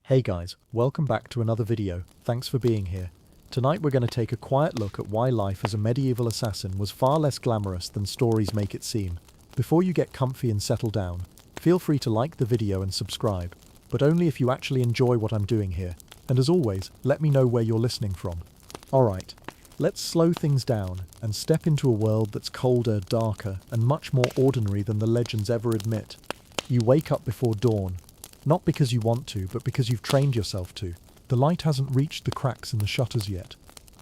Hey guys, welcome back to another video. Thanks for being here. Tonight we're going to take a quiet look at why life as a medieval assassin was far less glamorous than stories make it seem. Before you get comfy and settle down, feel free to like the video and subscribe, but only if you actually enjoy what I'm doing here. And as always, let me know where you're listening from. Alright, let's slow things down and step into a world that's colder, darker, and much more ordinary than the legends ever admit. You wake up before dawn. Not because you want to, but because you've trained yourself to. The light hasn't reached the cracks in the shutters yet.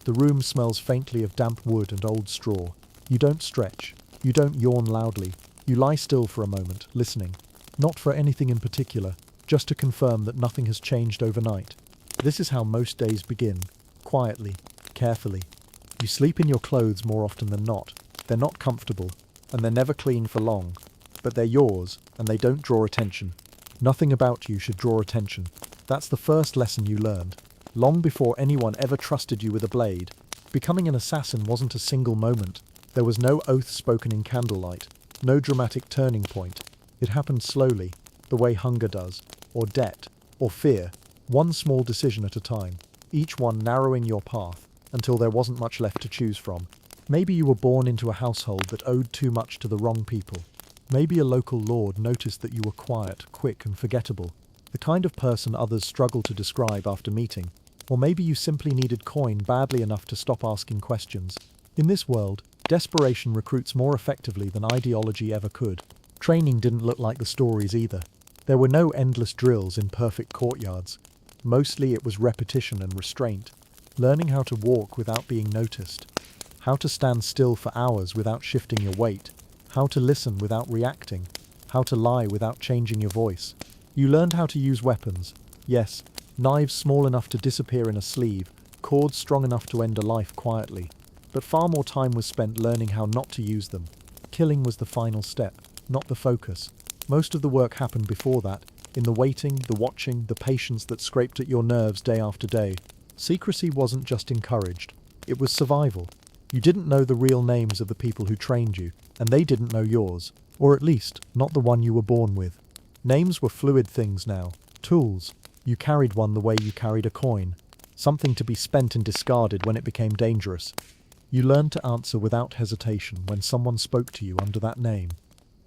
The room smells faintly of damp wood and old straw. You don't stretch. You don't yawn loudly. You lie still for a moment, listening. Not for anything in particular, just to confirm that nothing has changed overnight. This is how most days begin. Quietly, carefully. You sleep in your clothes more often than not. They're not comfortable, and they're never clean for long. But they're yours, and they don't draw attention. Nothing about you should draw attention. That's the first lesson you learned. Long before anyone ever trusted you with a blade, becoming an assassin wasn't a single moment. There was no oath spoken in candlelight, no dramatic turning point. It happened slowly, the way hunger does, or debt, or fear, one small decision at a time, each one narrowing your path until there wasn't much left to choose from. Maybe you were born into a household that owed too much to the wrong people. Maybe a local lord noticed that you were quiet, quick, and forgettable, the kind of person others struggle to describe after meeting. Or maybe you simply needed coin badly enough to stop asking questions. In this world, desperation recruits more effectively than ideology ever could. Training didn't look like the stories either. There were no endless drills in perfect courtyards. Mostly it was repetition and restraint, learning how to walk without being noticed, how to stand still for hours without shifting your weight, how to listen without reacting, how to lie without changing your voice. You learned how to use weapons. Yes, knives small enough to disappear in a sleeve, cords strong enough to end a life quietly. But far more time was spent learning how not to use them. Killing was the final step, not the focus. Most of the work happened before that, in the waiting, the watching, the patience that scraped at your nerves day after day. Secrecy wasn't just encouraged, it was survival. You didn't know the real names of the people who trained you, and they didn't know yours, or at least, not the one you were born with. Names were fluid things now, tools. You carried one the way you carried a coin, something to be spent and discarded when it became dangerous. You learned to answer without hesitation when someone spoke to you under that name.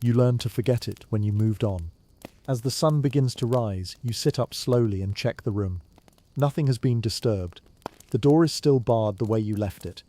You learned to forget it when you moved on. As the sun begins to rise, you sit up slowly and check the room. Nothing has been disturbed. The door is still barred the way you left it.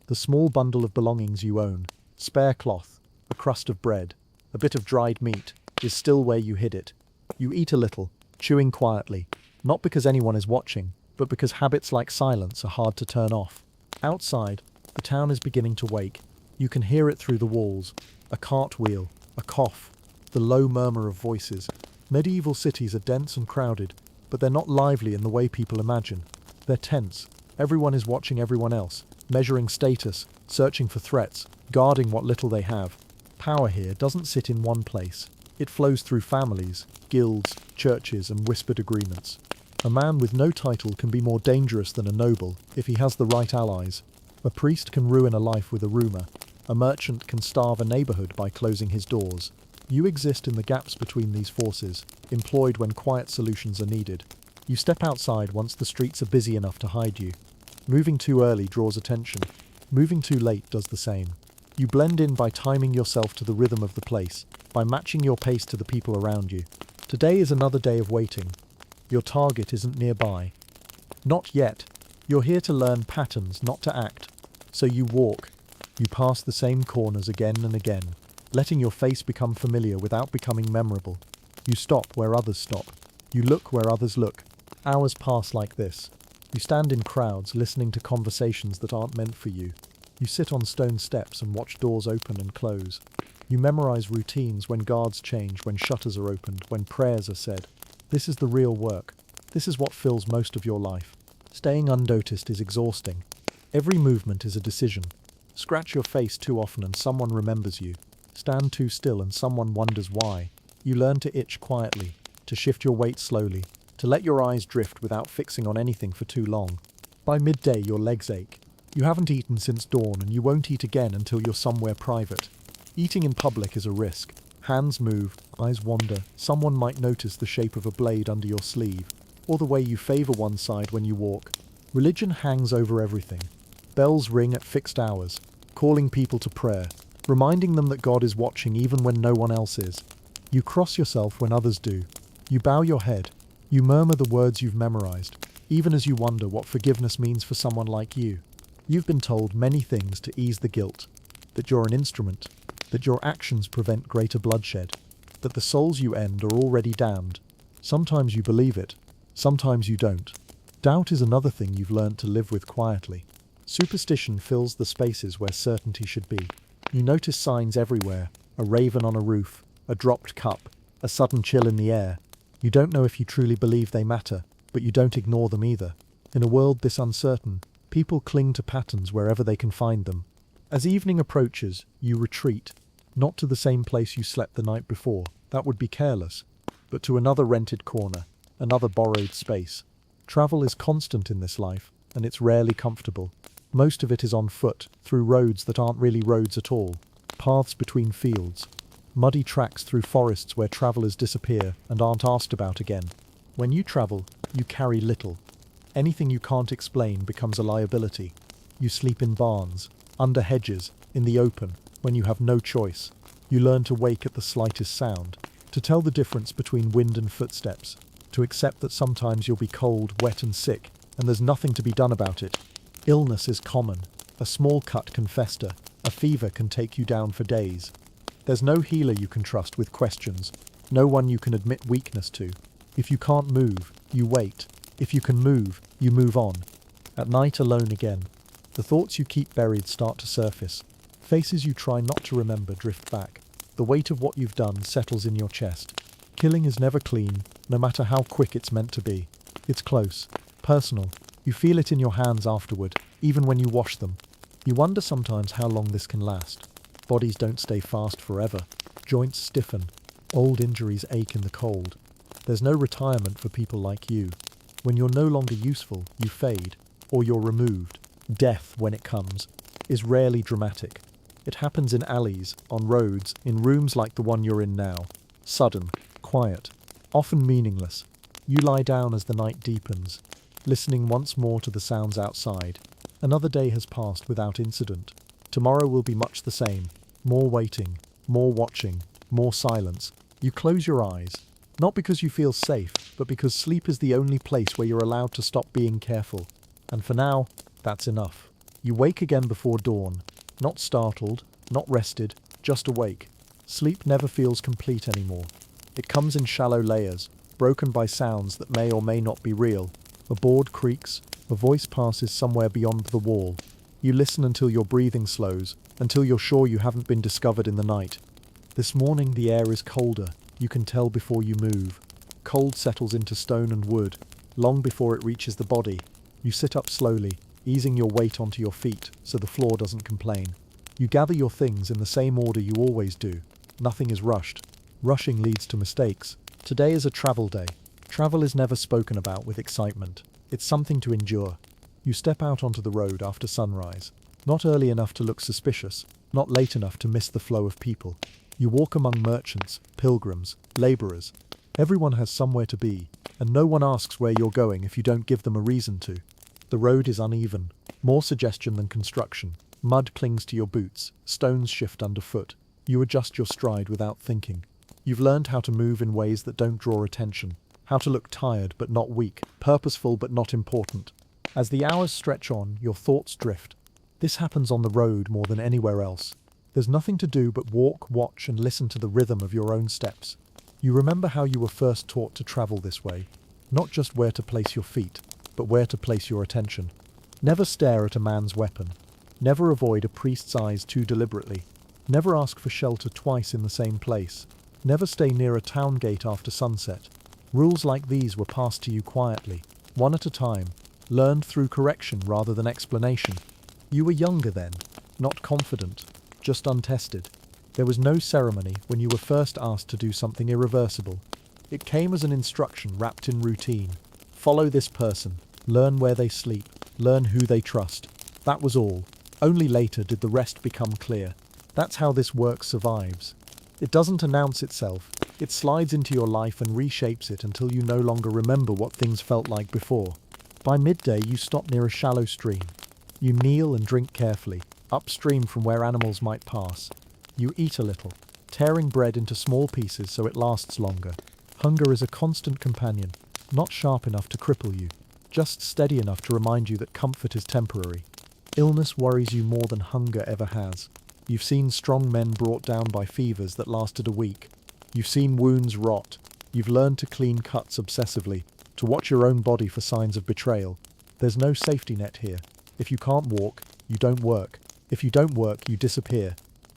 The small bundle of belongings you own, spare cloth, a crust of bread, a bit of dried meat, is still where you hid it. You eat a little, chewing quietly, not because anyone is watching, but because habits like silence are hard to turn off. Outside, the town is beginning to wake. You can hear it through the walls, a cartwheel, a cough, the low murmur of voices. Medieval cities are dense and crowded, but they're not lively in the way people imagine. They're tense. Everyone is watching everyone else, measuring status, searching for threats, guarding what little they have. Power here doesn't sit in one place. It flows through families, guilds, churches, and whispered agreements. A man with no title can be more dangerous than a noble if he has the right allies. A priest can ruin a life with a rumor. A merchant can starve a neighborhood by closing his doors. You exist in the gaps between these forces, employed when quiet solutions are needed. You step outside once the streets are busy enough to hide you. Moving too early draws attention. Moving too late does the same. You blend in by timing yourself to the rhythm of the place, by matching your pace to the people around you. Today is another day of waiting. Your target isn't nearby. Not yet. You're here to learn patterns, not to act. So you walk. You pass the same corners again and again, letting your face become familiar without becoming memorable. You stop where others stop. You look where others look. Hours pass like this. You stand in crowds listening to conversations that aren't meant for you. You sit on stone steps and watch doors open and close. You memorize routines when guards change, when shutters are opened, when prayers are said. This is the real work. This is what fills most of your life. Staying unnoticed is exhausting. Every movement is a decision. Scratch your face too often and someone remembers you. Stand too still and someone wonders why. You learn to itch quietly, to shift your weight slowly, to let your eyes drift without fixing on anything for too long. By midday, your legs ache. You haven't eaten since dawn and you won't eat again until you're somewhere private. Eating in public is a risk. Hands move, eyes wander. Someone might notice the shape of a blade under your sleeve. or the way you favor one side when you walk. Religion hangs over everything. Bells ring at fixed hours, calling people to prayer, reminding them that God is watching even when no one else is. You cross yourself when others do. You bow your head. You murmur the words you've memorized, even as you wonder what forgiveness means for someone like you. You've been told many things to ease the guilt, that you're an instrument, that your actions prevent greater bloodshed, that the souls you end are already damned. Sometimes you believe it, sometimes you don't. Doubt is another thing you've learned to live with quietly. Superstition fills the spaces where certainty should be. You notice signs everywhere, a raven on a roof, a dropped cup, a sudden chill in the air. You don't know if you truly believe they matter, but you don't ignore them either. In a world this uncertain, people cling to patterns wherever they can find them. As evening approaches, you retreat, not to the same place you slept the night before, that would be careless, but to another rented corner, another borrowed space. Travel is constant in this life, and it's rarely comfortable. Most of it is on foot, through roads that aren't really roads at all, paths between fields, muddy tracks through forests where travelers disappear and aren't asked about again. When you travel, you carry little. Anything you can't explain becomes a liability. You sleep in barns, under hedges, in the open, when you have no choice. You learn to wake at the slightest sound, to tell the difference between wind and footsteps, to accept that sometimes you'll be cold, wet and sick, and there's nothing to be done about it. Illness is common. A small cut can fester. A fever can take you down for days. There's no healer you can trust with questions, no one you can admit weakness to. If you can't move, you wait. If you can move, you move on. At night, alone again, the thoughts you keep buried start to surface. Faces you try not to remember drift back. The weight of what you've done settles in your chest. Killing is never clean, no matter how quick it's meant to be. It's close, personal. You feel it in your hands afterward, even when you wash them. You wonder sometimes how long this can last. Bodies don't stay fast forever. Joints stiffen. Old injuries ache in the cold. There's no retirement for people like you. When you're no longer useful, you fade, or you're removed. Death, when it comes, is rarely dramatic. It happens in alleys, on roads, in rooms like the one you're in now. Sudden, quiet, often meaningless. You lie down as the night deepens, listening once more to the sounds outside. Another day has passed without incident. Tomorrow will be much the same. More waiting, more watching, more silence. You close your eyes, not because you feel safe, but because sleep is the only place where you're allowed to stop being careful. And for now, that's enough. You wake again before dawn, not startled, not rested, just awake. Sleep never feels complete anymore. It comes in shallow layers, broken by sounds that may or may not be real. A board creaks, a voice passes somewhere beyond the wall. You listen until your breathing slows, until you're sure you haven't been discovered in the night. This morning the air is colder, you can tell before you move. Cold settles into stone and wood, long before it reaches the body. You sit up slowly, easing your weight onto your feet so the floor doesn't complain. You gather your things in the same order you always do. Nothing is rushed. Rushing leads to mistakes. Today is a travel day. Travel is never spoken about with excitement. It's something to endure. You step out onto the road after sunrise. Not early enough to look suspicious, not late enough to miss the flow of people. You walk among merchants, pilgrims, labourers. Everyone has somewhere to be, and no one asks where you're going if you don't give them a reason to. The road is uneven, more suggestion than construction. Mud clings to your boots, stones shift underfoot. You adjust your stride without thinking. You've learned how to move in ways that don't draw attention, how to look tired but not weak, purposeful but not important. As the hours stretch on, your thoughts drift. This happens on the road more than anywhere else. There's nothing to do but walk, watch, and listen to the rhythm of your own steps. You remember how you were first taught to travel this way, not just where to place your feet, but where to place your attention. Never stare at a man's weapon. Never avoid a priest's eyes too deliberately. Never ask for shelter twice in the same place. Never stay near a town gate after sunset. Rules like these were passed to you quietly, one at a time, learned through correction rather than explanation. You were younger then, not confident, just untested. There was no ceremony when you were first asked to do something irreversible. It came as an instruction wrapped in routine. Follow this person, learn where they sleep, learn who they trust. That was all. Only later did the rest become clear. That's how this work survives. It doesn't announce itself, It slides into your life and reshapes it until you no longer remember what things felt like before. By midday, you stop near a shallow stream. You kneel and drink carefully, upstream from where animals might pass. You eat a little, tearing bread into small pieces so it lasts longer. Hunger is a constant companion, not sharp enough to cripple you, just steady enough to remind you that comfort is temporary. Illness worries you more than hunger ever has. You've seen strong men brought down by fevers that lasted a week. You've seen wounds rot. You've learned to clean cuts obsessively, to watch your own body for signs of betrayal. There's no safety net here. If you can't walk, you don't work. If you don't work, you disappear.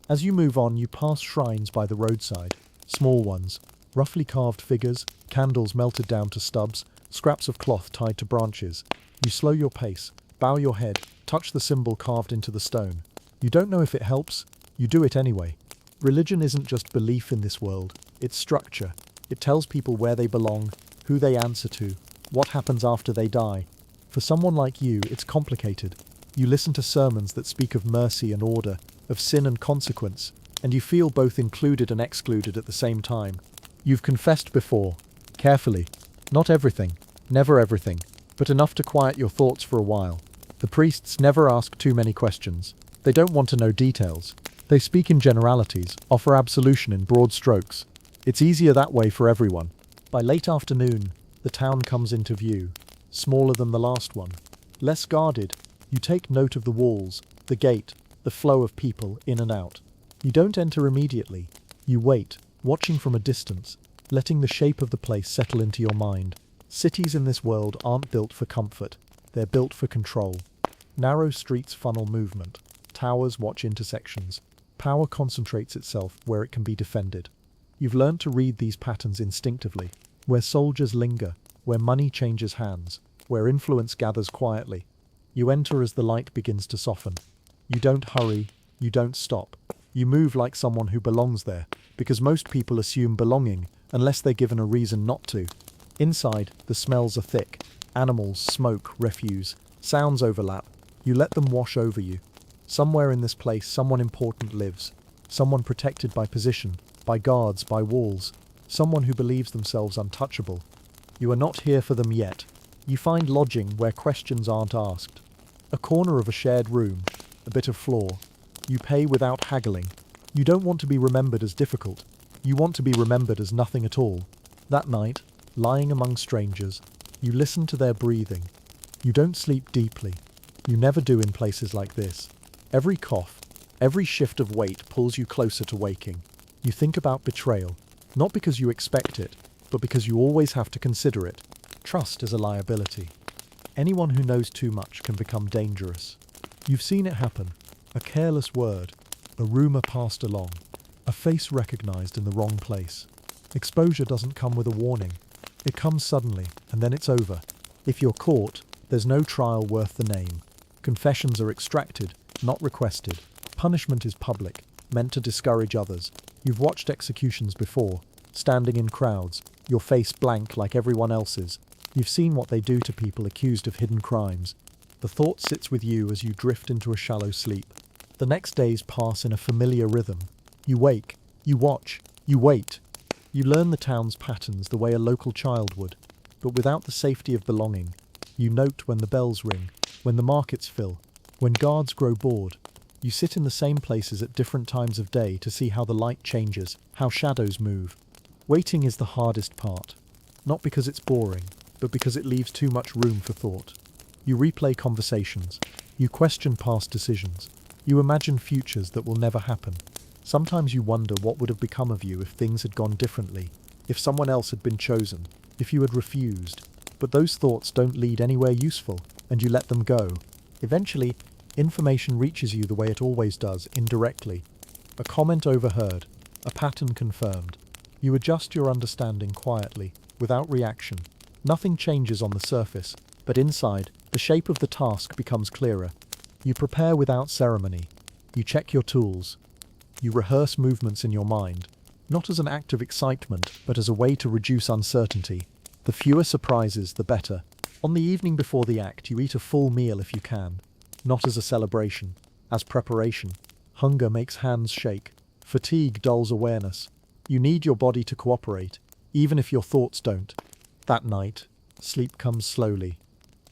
As you move on, you pass shrines by the roadside. Small ones, roughly carved figures, candles melted down to stubs, scraps of cloth tied to branches. You slow your pace, bow your head, touch the symbol carved into the stone. You don't know if it helps, you do it anyway. Religion isn't just belief in this world, it's structure. It tells people where they belong, who they answer to, what happens after they die. For someone like you, it's complicated. You listen to sermons that speak of mercy and order, of sin and consequence, and you feel both included and excluded at the same time. You've confessed before, carefully. Not everything, never everything, but enough to quiet your thoughts for a while. The priests never ask too many questions. They don't want to know details. They speak in generalities, offer absolution in broad strokes. It's easier that way for everyone. By late afternoon, the town comes into view, smaller than the last one. Less guarded, you take note of the walls, the gate, the flow of people in and out. You don't enter immediately. You wait, watching from a distance, letting the shape of the place settle into your mind. Cities in this world aren't built for comfort. They're built for control. Narrow streets funnel movement. Towers watch intersections. Power concentrates itself where it can be defended. You've learned to read these patterns instinctively, where soldiers linger, where money changes hands, where influence gathers quietly. You enter as the light begins to soften. You don't hurry, you don't stop. You move like someone who belongs there, because most people assume belonging unless they're given a reason not to. Inside, the smells are thick. Animals, smoke, refuse. Sounds overlap. You let them wash over you. Somewhere in this place, someone important lives. Someone protected by position, by guards, by walls. Someone who believes themselves untouchable. You are not here for them yet. You find lodging where questions aren't asked. A corner of a shared room, a bit of floor. You pay without haggling. You don't want to be remembered as difficult. You want to be remembered as nothing at all. That night, lying among strangers, you listen to their breathing. You don't sleep deeply. You never do in places like this. Every cough, every shift of weight pulls you closer to waking. You think about betrayal, not because you expect it, but because you always have to consider it. Trust is a liability. Anyone who knows too much can become dangerous. You've seen it happen. A careless word, a rumor passed along, a face recognized in the wrong place. Exposure doesn't come with a warning. It comes suddenly, and then it's over. If you're caught, there's no trial worth the name. Confessions are extracted, not requested. Punishment is public, meant to discourage others. You've watched executions before, standing in crowds, your face blank like everyone else's. You've seen what they do to people accused of hidden crimes. The thought sits with you as you drift into a shallow sleep. The next days pass in a familiar rhythm. You wake, you watch, you wait. You learn the town's patterns the way a local child would, but without the safety of belonging. You note when the bells ring, when the markets fill, when guards grow bored. You sit in the same places at different times of day to see how the light changes, how shadows move. Waiting is the hardest part, not because it's boring, but because it leaves too much room for thought. You replay conversations. You question past decisions. You imagine futures that will never happen. Sometimes you wonder what would have become of you if things had gone differently, if someone else had been chosen, if you had refused. But those thoughts don't lead anywhere useful, and you let them go. Eventually, information reaches you the way it always does, indirectly. A comment overheard, a pattern confirmed. You adjust your understanding quietly, without reaction. Nothing changes on the surface, but inside, the shape of the task becomes clearer. You prepare without ceremony. You check your tools. You rehearse movements in your mind, not as an act of excitement, but as a way to reduce uncertainty. The fewer surprises, the better. On the evening before the act, you eat a full meal if you can. Not as a celebration, as preparation. Hunger makes hands shake. Fatigue dulls awareness. You need your body to cooperate, even if your thoughts don't. That night, sleep comes slowly.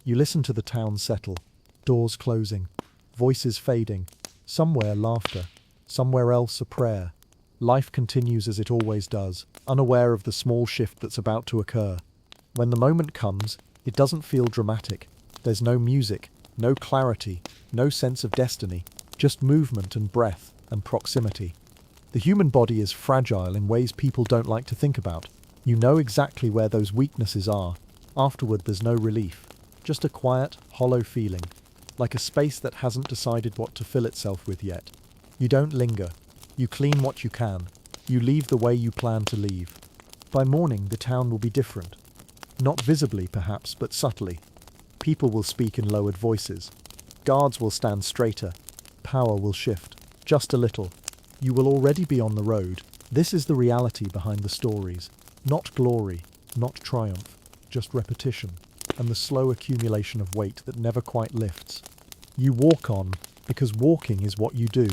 You listen to the town settle, doors closing, voices fading, somewhere laughter, somewhere else a prayer. Life continues as it always does, unaware of the small shift that's about to occur. When the moment comes, it doesn't feel dramatic. There's no music, no clarity, no sense of destiny, just movement and breath and proximity. The human body is fragile in ways people don't like to think about. You know exactly where those weaknesses are. Afterward, there's no relief. Just a quiet, hollow feeling, like a space that hasn't decided what to fill itself with yet. You don't linger. You clean what you can. You leave the way you plan to leave. By morning, the town will be different. Not visibly, perhaps, but subtly. People will speak in lowered voices. Guards will stand straighter. Power will shift. Just a little. You will already be on the road. This is the reality behind the stories. Not glory, not triumph, just repetition, and the slow accumulation of weight that never quite lifts. You walk on, because walking is what you do.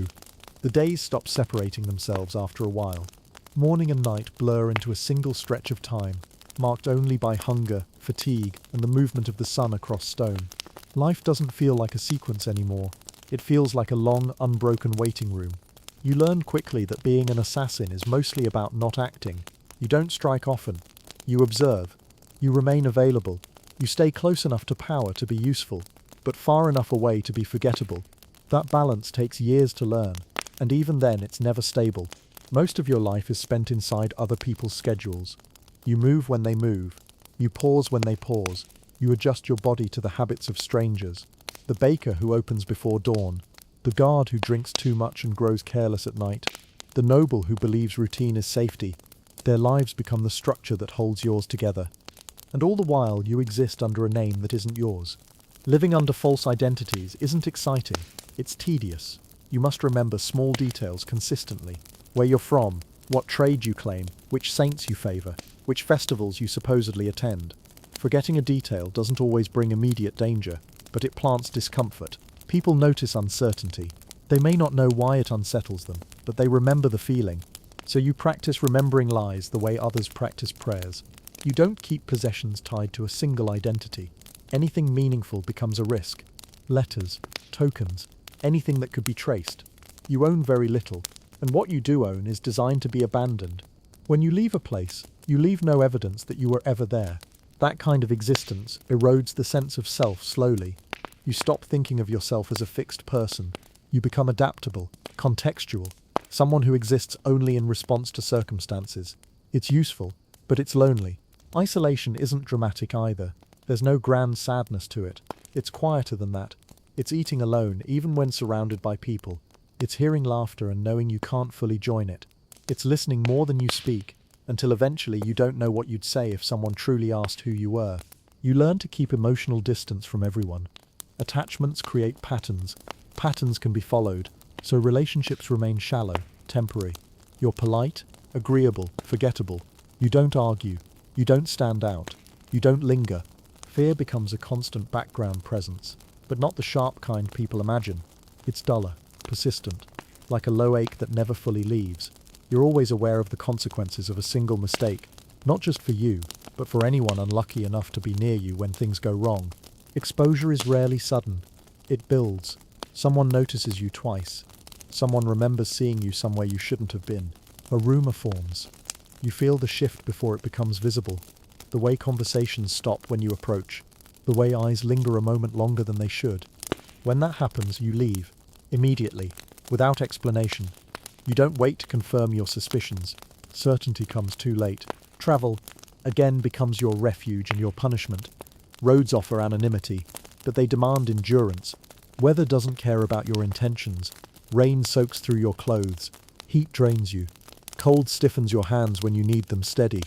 The days stop separating themselves after a while. Morning and night blur into a single stretch of time, marked only by hunger, fatigue, and the movement of the sun across stone. Life doesn't feel like a sequence anymore. It feels like a long, unbroken waiting room. You learn quickly that being an assassin is mostly about not acting. You don't strike often. You observe. You remain available. You stay close enough to power to be useful, but far enough away to be forgettable. That balance takes years to learn, and even then it's never stable. Most of your life is spent inside other people's schedules. You move when they move. You pause when they pause. You adjust your body to the habits of strangers. The baker who opens before dawn. The guard who drinks too much and grows careless at night. The noble who believes routine is safety. Their lives become the structure that holds yours together. And all the while you exist under a name that isn't yours. Living under false identities isn't exciting. It's tedious. You must remember small details consistently. Where you're from, what trade you claim, which saints you favour, which festivals you supposedly attend. Forgetting a detail doesn't always bring immediate danger, but it plants discomfort. People notice uncertainty. They may not know why it unsettles them, but they remember the feeling. So you practice remembering lies the way others practice prayers. You don't keep possessions tied to a single identity. Anything meaningful becomes a risk. Letters, tokens, anything that could be traced. You own very little, and what you do own is designed to be abandoned. When you leave a place, you leave no evidence that you were ever there. That kind of existence erodes the sense of self slowly. You stop thinking of yourself as a fixed person. You become adaptable, contextual, someone who exists only in response to circumstances. It's useful, but it's lonely. Isolation isn't dramatic either. There's no grand sadness to it. It's quieter than that. It's eating alone, even when surrounded by people. It's hearing laughter and knowing you can't fully join it. It's listening more than you speak, until eventually you don't know what you'd say if someone truly asked who you were. You learn to keep emotional distance from everyone. Attachments create patterns. Patterns can be followed, so relationships remain shallow, temporary. You're polite, agreeable, forgettable. You don't argue. You don't stand out. You don't linger. Fear becomes a constant background presence, but not the sharp kind people imagine. It's duller, persistent, like a low ache that never fully leaves. You're always aware of the consequences of a single mistake, not just for you, but for anyone unlucky enough to be near you when things go wrong. Exposure is rarely sudden. It builds. Someone notices you twice. Someone remembers seeing you somewhere you shouldn't have been. A rumor forms. You feel the shift before it becomes visible. The way conversations stop when you approach. The way eyes linger a moment longer than they should. When that happens, you leave. Immediately. Without explanation. You don't wait to confirm your suspicions. Certainty comes too late. Travel, again, becomes your refuge and your punishment. Roads offer anonymity, but they demand endurance. Weather doesn't care about your intentions. Rain soaks through your clothes. Heat drains you. Cold stiffens your hands when you need them steady.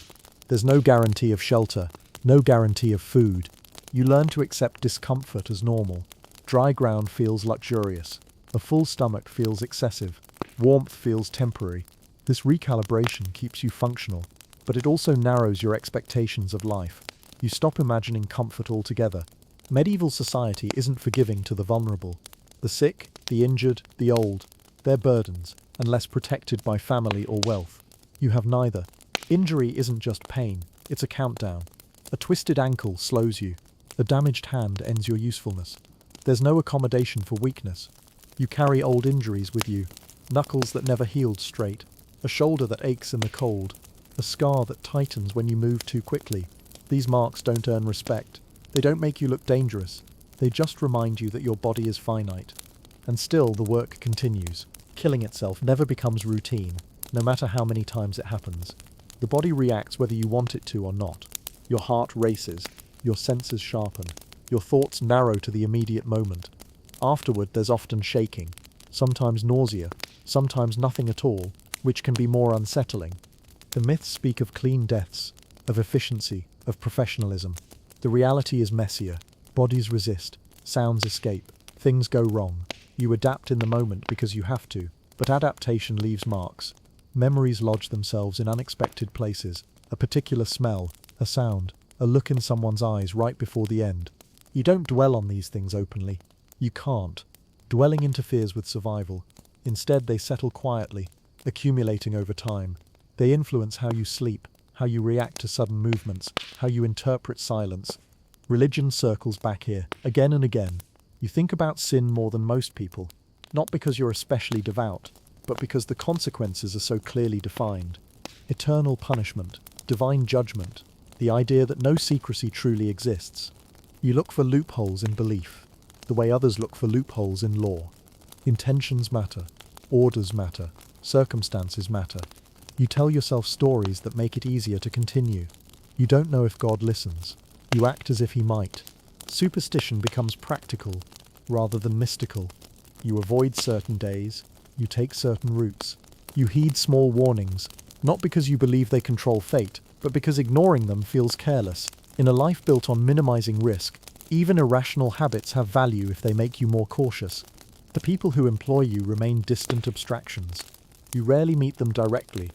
There's no guarantee of shelter, no guarantee of food. You learn to accept discomfort as normal. Dry ground feels luxurious. A full stomach feels excessive. Warmth feels temporary. This recalibration keeps you functional, but it also narrows your expectations of life. You stop imagining comfort altogether. Medieval society isn't forgiving to the vulnerable. The sick, the injured, the old, they're burdens, unless protected by family or wealth. You have neither. Injury isn't just pain, it's a countdown. A twisted ankle slows you. A damaged hand ends your usefulness. There's no accommodation for weakness. You carry old injuries with you, knuckles that never healed straight, a shoulder that aches in the cold, a scar that tightens when you move too quickly. These marks don't earn respect. They don't make you look dangerous. They just remind you that your body is finite. And still the work continues. Killing itself never becomes routine, no matter how many times it happens. The body reacts whether you want it to or not. Your heart races, your senses sharpen, your thoughts narrow to the immediate moment. Afterward, there's often shaking, sometimes nausea, sometimes nothing at all, which can be more unsettling. The myths speak of clean deaths, of efficiency, of professionalism. The reality is messier. Bodies resist, sounds escape, things go wrong. You adapt in the moment because you have to, but adaptation leaves marks. Memories lodge themselves in unexpected places, a particular smell, a sound, a look in someone's eyes right before the end. You don't dwell on these things openly. You can't. Dwelling interferes with survival. Instead, they settle quietly, accumulating over time. They influence how you sleep, how you react to sudden movements, how you interpret silence. Religion circles back here, again and again. You think about sin more than most people, not because you're especially devout, but because the consequences are so clearly defined. Eternal punishment, divine judgment, the idea that no secrecy truly exists. You look for loopholes in belief, the way others look for loopholes in law. Intentions matter, orders matter, circumstances matter. You tell yourself stories that make it easier to continue. You don't know if God listens. You act as if he might. Superstition becomes practical rather than mystical. You avoid certain days. You take certain routes. You heed small warnings, not because you believe they control fate, but because ignoring them feels careless. In a life built on minimizing risk, even irrational habits have value if they make you more cautious. The people who employ you remain distant abstractions. You rarely meet them directly.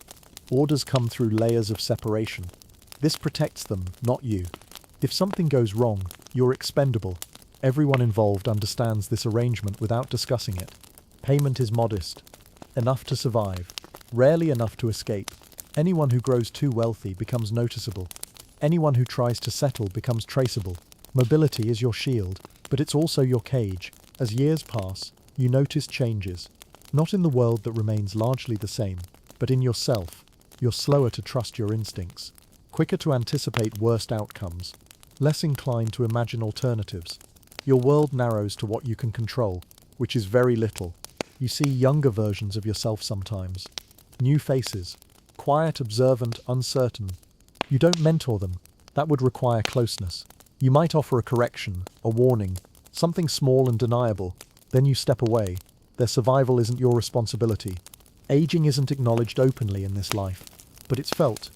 Orders come through layers of separation. This protects them, not you. If something goes wrong, you're expendable. Everyone involved understands this arrangement without discussing it. Payment is modest. Enough to survive. Rarely enough to escape. Anyone who grows too wealthy becomes noticeable. Anyone who tries to settle becomes traceable. Mobility is your shield, but it's also your cage. As years pass, you notice changes. Not in the world that remains largely the same, but in yourself. You're slower to trust your instincts, quicker to anticipate worst outcomes, less inclined to imagine alternatives. Your world narrows to what you can control, which is very little. You see younger versions of yourself sometimes. New faces. Quiet, observant, uncertain. You don't mentor them. That would require closeness. You might offer a correction, a warning, something small and deniable. Then you step away. Their survival isn't your responsibility. Aging isn't acknowledged openly in this life, but it's felt.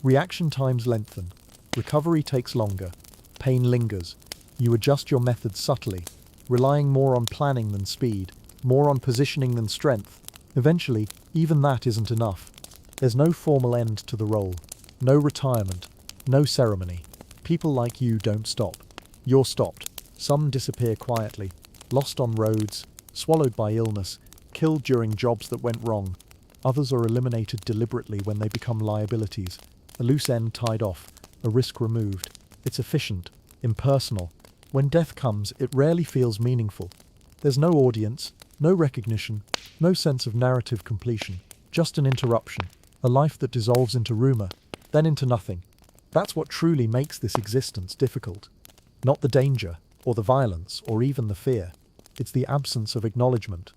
Reaction times lengthen. Recovery takes longer. Pain lingers. You adjust your methods subtly, relying more on planning than speed, more on positioning than strength. Eventually, even that isn't enough. There's no formal end to the role, no retirement, no ceremony. People like you don't stop. You're stopped. Some disappear quietly, lost on roads, swallowed by illness, killed during jobs that went wrong. Others are eliminated deliberately when they become liabilities, a loose end tied off, a risk removed. It's efficient, impersonal. When death comes, it rarely feels meaningful. There's no audience, no recognition, no sense of narrative completion, just an interruption, a life that dissolves into rumor, then into nothing. That's what truly makes this existence difficult. Not the danger, or the violence, or even the fear. It's the absence of acknowledgement,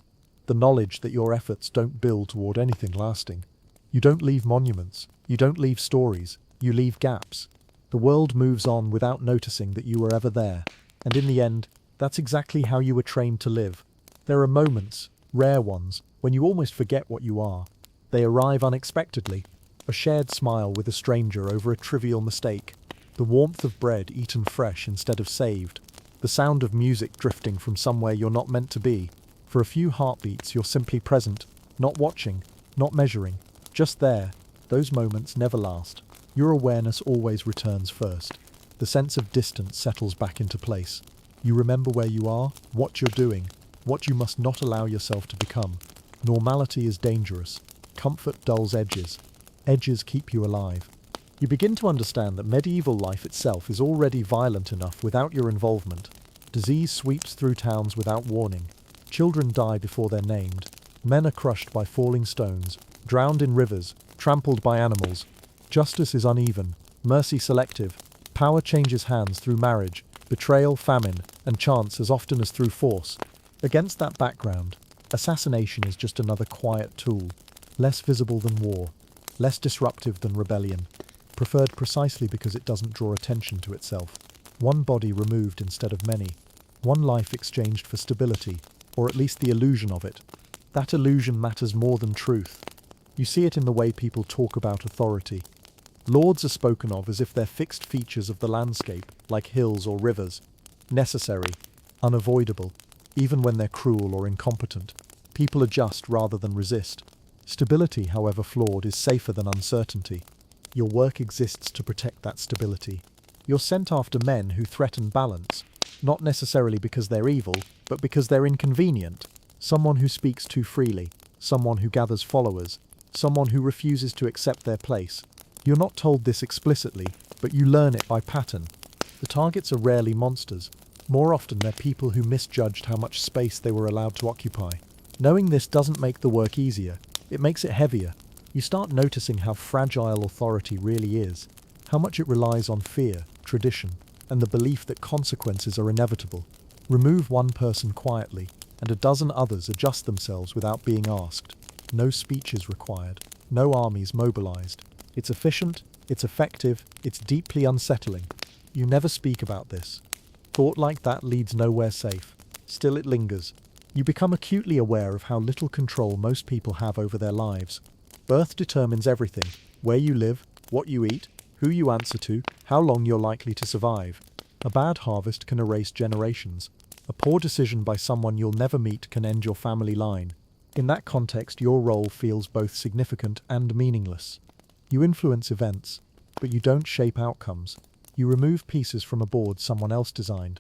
the knowledge that your efforts don't build toward anything lasting. You don't leave monuments, you don't leave stories, you leave gaps. The world moves on without noticing that you were ever there, and in the end, that's exactly how you were trained to live. There are moments, rare ones, when you almost forget what you are. They arrive unexpectedly, a shared smile with a stranger over a trivial mistake, the warmth of bread eaten fresh instead of saved, the sound of music drifting from somewhere you're not meant to be. For a few heartbeats, you're simply present, not watching, not measuring, just there. Those moments never last. Your awareness always returns first. The sense of distance settles back into place. You remember where you are, what you're doing, what you must not allow yourself to become. Normality is dangerous. Comfort dulls edges. Edges keep you alive. You begin to understand that medieval life itself is already violent enough without your involvement. Disease sweeps through towns without warning. Children die before they're named. Men are crushed by falling stones, drowned in rivers, trampled by animals. Justice is uneven, mercy selective. Power changes hands through marriage, betrayal, famine, and chance as often as through force. Against that background, assassination is just another quiet tool, less visible than war, less disruptive than rebellion, preferred precisely because it doesn't draw attention to itself. One body removed instead of many, one life exchanged for stability, or at least the illusion of it. That illusion matters more than truth. You see it in the way people talk about authority. Lords are spoken of as if they're fixed features of the landscape, like hills or rivers. Necessary, unavoidable, even when they're cruel or incompetent. People adjust rather than resist. Stability, however flawed, is safer than uncertainty. Your work exists to protect that stability. You're sent after men who threaten balance, not necessarily because they're evil, but because they're inconvenient. Someone who speaks too freely, someone who gathers followers, someone who refuses to accept their place. You're not told this explicitly, but you learn it by pattern. The targets are rarely monsters. More often they're people who misjudged how much space they were allowed to occupy. Knowing this doesn't make the work easier, it makes it heavier. You start noticing how fragile authority really is, how much it relies on fear, tradition, and the belief that consequences are inevitable. Remove one person quietly, and a dozen others adjust themselves without being asked. No speech is required, no armies mobilized. It's efficient, it's effective, it's deeply unsettling. You never speak about this. Thought like that leads nowhere safe. Still it lingers. You become acutely aware of how little control most people have over their lives. Birth determines everything: where you live, what you eat, who you answer to, how long you're likely to survive. A bad harvest can erase generations. A poor decision by someone you'll never meet can end your family line. In that context, your role feels both significant and meaningless. You influence events, but you don't shape outcomes. You remove pieces from a board someone else designed.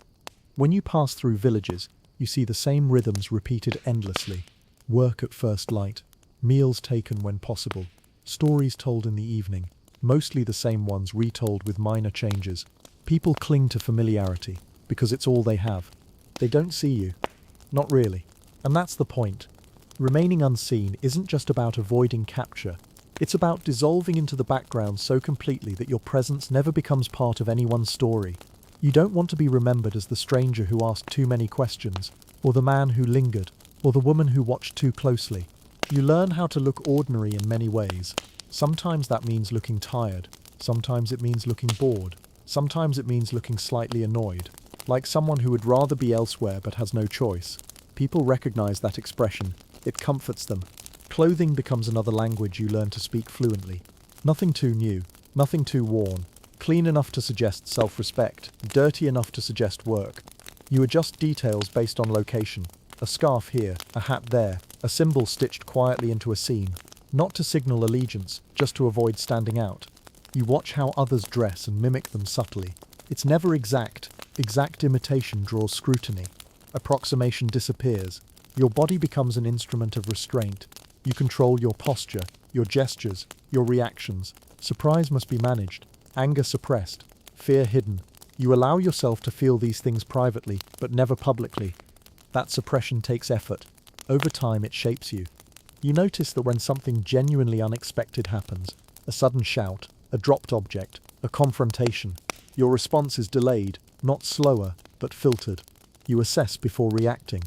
When you pass through villages, you see the same rhythms repeated endlessly. Work at first light, meals taken when possible, stories told in the evening, mostly the same ones retold with minor changes. People cling to familiarity because it's all they have. They don't see you. Not really. And that's the point. Remaining unseen isn't just about avoiding capture. It's about dissolving into the background so completely that your presence never becomes part of anyone's story. You don't want to be remembered as the stranger who asked too many questions, or the man who lingered, or the woman who watched too closely. You learn how to look ordinary in many ways. Sometimes that means looking tired. Sometimes it means looking bored. Sometimes it means looking slightly annoyed, like someone who would rather be elsewhere but has no choice. People recognize that expression. It comforts them. Clothing becomes another language you learn to speak fluently. Nothing too new, nothing too worn. Clean enough to suggest self-respect, dirty enough to suggest work. You adjust details based on location. A scarf here, a hat there, a symbol stitched quietly into a scene. Not to signal allegiance, just to avoid standing out. You watch how others dress and mimic them subtly. It's never exact. Exact imitation draws scrutiny. Approximation disappears. Your body becomes an instrument of restraint. You control your posture, your gestures, your reactions. Surprise must be managed, anger suppressed, fear hidden. You allow yourself to feel these things privately, but never publicly. That suppression takes effort. Over time, it shapes you. You notice that when something genuinely unexpected happens, a sudden shout, a dropped object, a confrontation, your response is delayed, not slower, but filtered. You assess before reacting.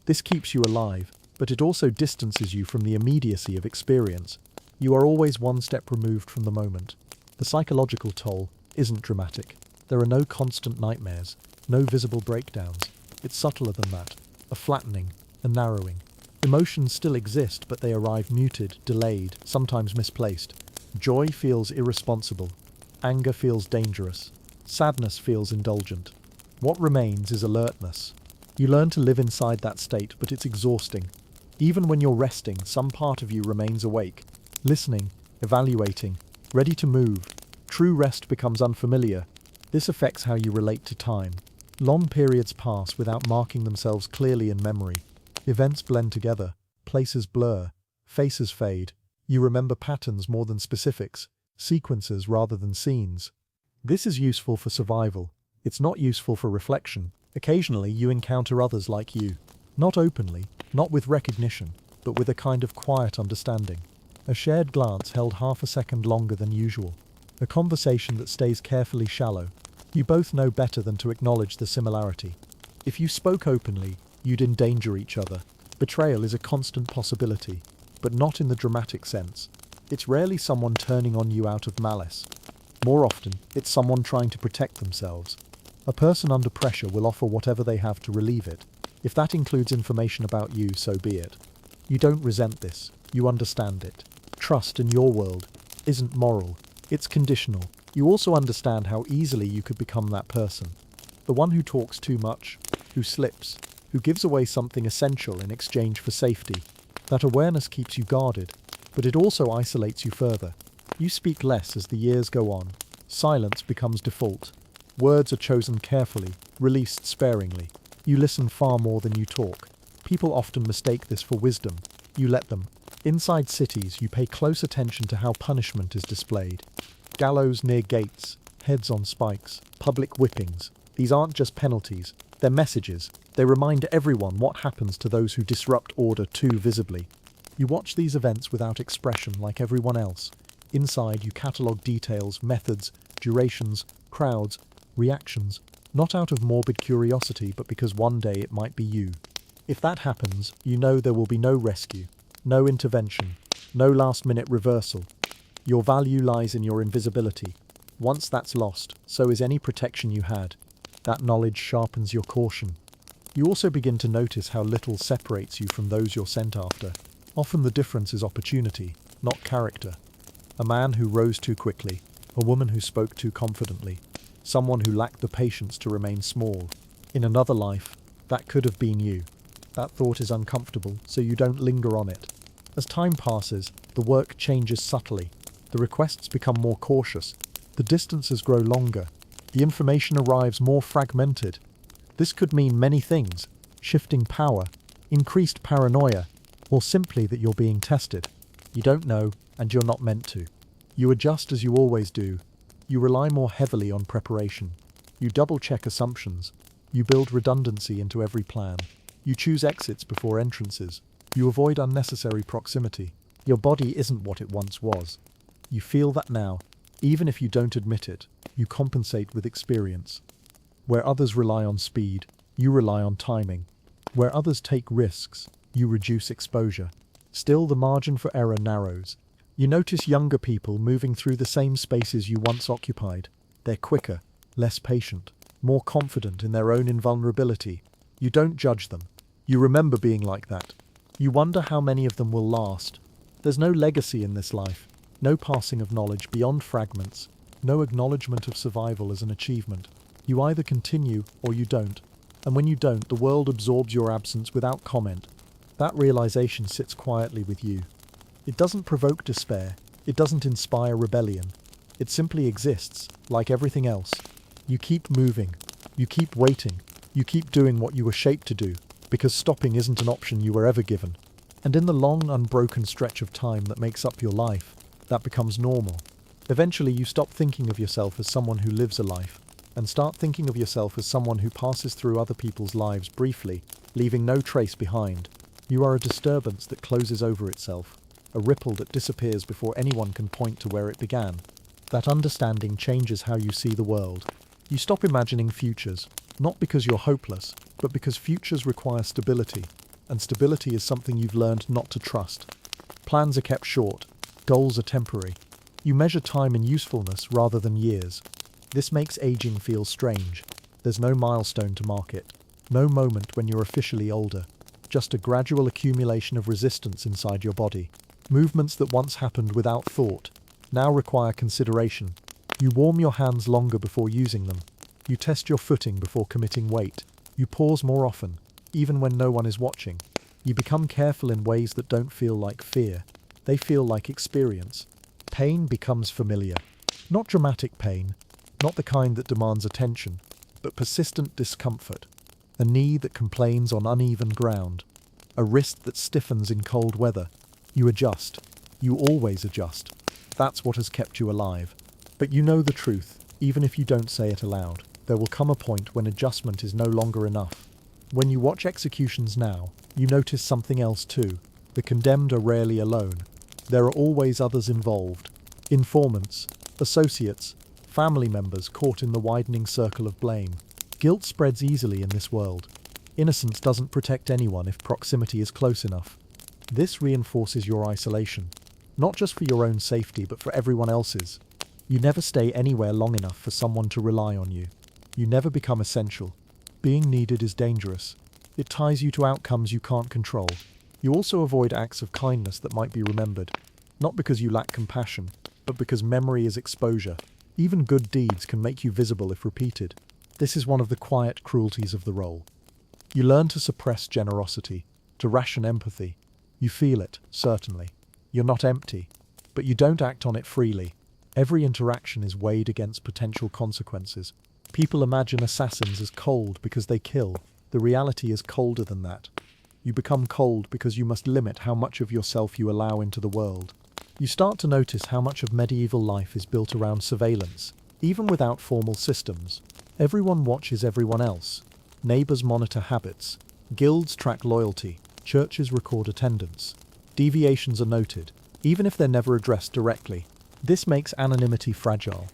This keeps you alive, but it also distances you from the immediacy of experience. You are always one step removed from the moment. The psychological toll isn't dramatic. There are no constant nightmares, no visible breakdowns. It's subtler than that. A flattening, a narrowing. Emotions still exist, but they arrive muted, delayed, sometimes misplaced. Joy feels irresponsible. Anger feels dangerous. Sadness feels indulgent. What remains is alertness. You learn to live inside that state, but it's exhausting. Even when you're resting, some part of you remains awake, listening, evaluating, ready to move. True rest becomes unfamiliar. This affects how you relate to time. Long periods pass without marking themselves clearly in memory. Events blend together, places blur, faces fade. You remember patterns more than specifics, sequences rather than scenes. This is useful for survival. It's not useful for reflection. Occasionally you encounter others like you. Not openly, not with recognition, but with a kind of quiet understanding. A shared glance held half a second longer than usual. A conversation that stays carefully shallow. You both know better than to acknowledge the similarity. If you spoke openly, you'd endanger each other. Betrayal is a constant possibility, but not in the dramatic sense. It's rarely someone turning on you out of malice. More often, it's someone trying to protect themselves. A person under pressure will offer whatever they have to relieve it. If that includes information about you, so be it. You don't resent this, you understand it. Trust in your world isn't moral, it's conditional. You also understand how easily you could become that person. The one who talks too much, who slips, who gives away something essential in exchange for safety. That awareness keeps you guarded, but it also isolates you further. You speak less as the years go on. Silence becomes default. Words are chosen carefully, released sparingly. You listen far more than you talk. People often mistake this for wisdom. You let them. Inside cities, you pay close attention to how punishment is displayed. Gallows near gates, heads on spikes, public whippings. These aren't just penalties, they're messages. They remind everyone what happens to those who disrupt order too visibly. You watch these events without expression like everyone else. Inside, you catalogue details, methods, durations, crowds, reactions, not out of morbid curiosity, but because one day it might be you. If that happens, you know there will be no rescue, no intervention, no last-minute reversal. Your value lies in your invisibility. Once that's lost, so is any protection you had. That knowledge sharpens your caution. You also begin to notice how little separates you from those you're sent after. Often the difference is opportunity, not character. A man who rose too quickly, a woman who spoke too confidently, someone who lacked the patience to remain small. In another life, that could have been you. That thought is uncomfortable, so you don't linger on it. As time passes, the work changes subtly. The requests become more cautious. The distances grow longer. The information arrives more fragmented. This could mean many things: shifting power, increased paranoia, or simply that you're being tested. You don't know, and you're not meant to. You adjust as you always do. You rely more heavily on preparation. You double-check assumptions. You build redundancy into every plan. You choose exits before entrances. You avoid unnecessary proximity. Your body isn't what it once was. You feel that now, even if you don't admit it. You compensate with experience. Where others rely on speed, you rely on timing. Where others take risks, you reduce exposure. Still, the margin for error narrows. You notice younger people moving through the same spaces you once occupied. They're quicker, less patient, more confident in their own invulnerability. You don't judge them. You remember being like that. You wonder how many of them will last. There's no legacy in this life, no passing of knowledge beyond fragments, no acknowledgement of survival as an achievement. You either continue or you don't. And when you don't, the world absorbs your absence without comment. That realization sits quietly with you. It doesn't provoke despair. It doesn't inspire rebellion. It simply exists, like everything else. You keep moving. You keep waiting. You keep doing what you were shaped to do, because stopping isn't an option you were ever given. And in the long, unbroken stretch of time that makes up your life, that becomes normal. Eventually you stop thinking of yourself as someone who lives a life, and start thinking of yourself as someone who passes through other people's lives briefly, leaving no trace behind. You are a disturbance that closes over itself, a ripple that disappears before anyone can point to where it began. That understanding changes how you see the world. You stop imagining futures, not because you're hopeless, but because futures require stability, and stability is something you've learned not to trust. Plans are kept short, goals are temporary. You measure time in usefulness rather than years. This makes aging feel strange. There's no milestone to mark it, no moment when you're officially older, just a gradual accumulation of resistance inside your body. Movements that once happened without thought now require consideration. You warm your hands longer before using them. You test your footing before committing weight. You pause more often, even when no one is watching. You become careful in ways that don't feel like fear. They feel like experience. Pain becomes familiar. Not dramatic pain, not the kind that demands attention, but persistent discomfort. A knee that complains on uneven ground. A wrist that stiffens in cold weather. You adjust. You always adjust. That's what has kept you alive. But you know the truth, even if you don't say it aloud. There will come a point when adjustment is no longer enough. When you watch executions now, you notice something else too. The condemned are rarely alone. There are always others involved. Informants, associates, family members caught in the widening circle of blame. Guilt spreads easily in this world. Innocence doesn't protect anyone if proximity is close enough. This reinforces your isolation, not just for your own safety but for everyone else's. You never stay anywhere long enough for someone to rely on you. You never become essential. Being needed is dangerous. It ties you to outcomes you can't control. You also avoid acts of kindness that might be remembered, not because you lack compassion, but because memory is exposure. Even good deeds can make you visible if repeated. This is one of the quiet cruelties of the role. You learn to suppress generosity, to ration empathy. You feel it, certainly. You're not empty, but you don't act on it freely. Every interaction is weighed against potential consequences. People imagine assassins as cold because they kill. The reality is colder than that. You become cold because you must limit how much of yourself you allow into the world. You start to notice how much of medieval life is built around surveillance, even without formal systems. Everyone watches everyone else. Neighbors monitor habits. Guilds track loyalty. Churches record attendance. Deviations are noted, even if they're never addressed directly. This makes anonymity fragile.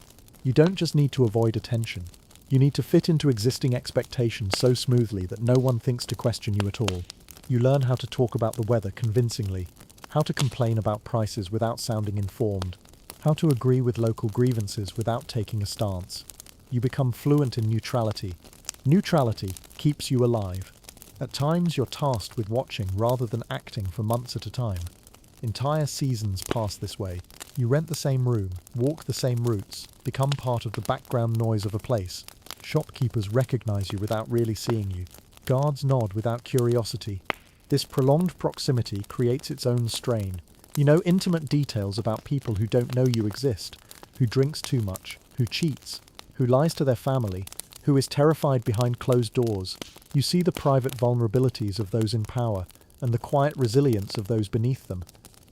You don't just need to avoid attention. You need to fit into existing expectations so smoothly that no one thinks to question you at all. You learn how to talk about the weather convincingly, how to complain about prices without sounding informed, how to agree with local grievances without taking a stance. You become fluent in neutrality. Neutrality keeps you alive. At times you're tasked with watching rather than acting for months at a time. Entire seasons pass this way. You rent the same room, walk the same routes, become part of the background noise of a place. Shopkeepers recognize you without really seeing you. Guards nod without curiosity. This prolonged proximity creates its own strain. You know intimate details about people who don't know you exist, who drinks too much, who cheats, who lies to their family, who is terrified behind closed doors. You see the private vulnerabilities of those in power and the quiet resilience of those beneath them.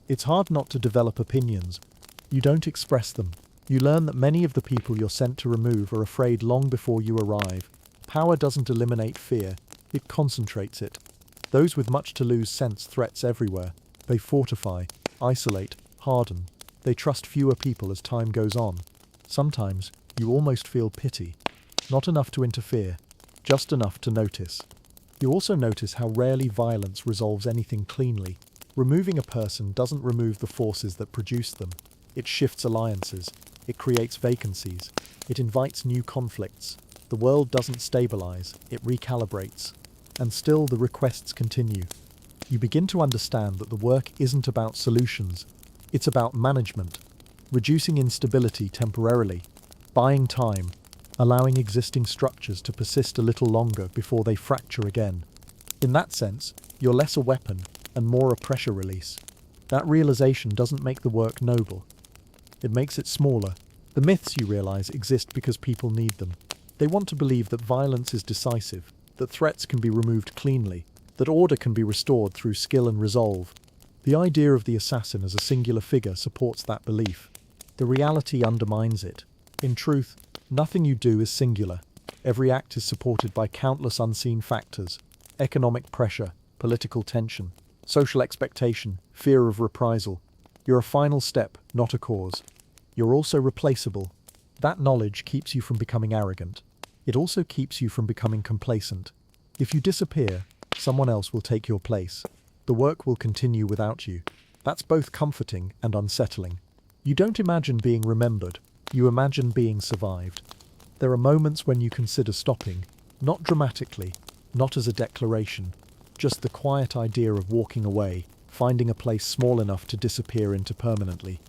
It's hard not to develop opinions. You don't express them. You learn that many of the people you're sent to remove are afraid long before you arrive. Power doesn't eliminate fear, it concentrates it. Those with much to lose sense threats everywhere. They fortify, isolate, harden. They trust fewer people as time goes on. Sometimes, you almost feel pity. Not enough to interfere, just enough to notice. You also notice how rarely violence resolves anything cleanly. Removing a person doesn't remove the forces that produce them. It shifts alliances. It creates vacancies. It invites new conflicts. The world doesn't stabilize, it recalibrates. And still the requests continue. You begin to understand that the work isn't about solutions. It's about management. Reducing instability temporarily. Buying time. Allowing existing structures to persist a little longer before they fracture again. In that sense, you're less a weapon and more a pressure release. That realization doesn't make the work noble. It makes it smaller. The myths, you realize, exist because people need them. They want to believe that violence is decisive, that threats can be removed cleanly, that order can be restored through skill and resolve. The idea of the assassin as a singular figure supports that belief. The reality undermines it. In truth, nothing you do is singular. Every act is supported by countless unseen factors: economic pressure, political tension, social expectation, fear of reprisal. You're a final step, not a cause. You're also replaceable. That knowledge keeps you from becoming arrogant. It also keeps you from becoming complacent. If you disappear, someone else will take your place. The work will continue without you. That's both comforting and unsettling. You don't imagine being remembered. You imagine being survived. There are moments when you consider stopping, not dramatically, not as a declaration, just the quiet idea of walking away, finding a place small enough to disappear into permanently.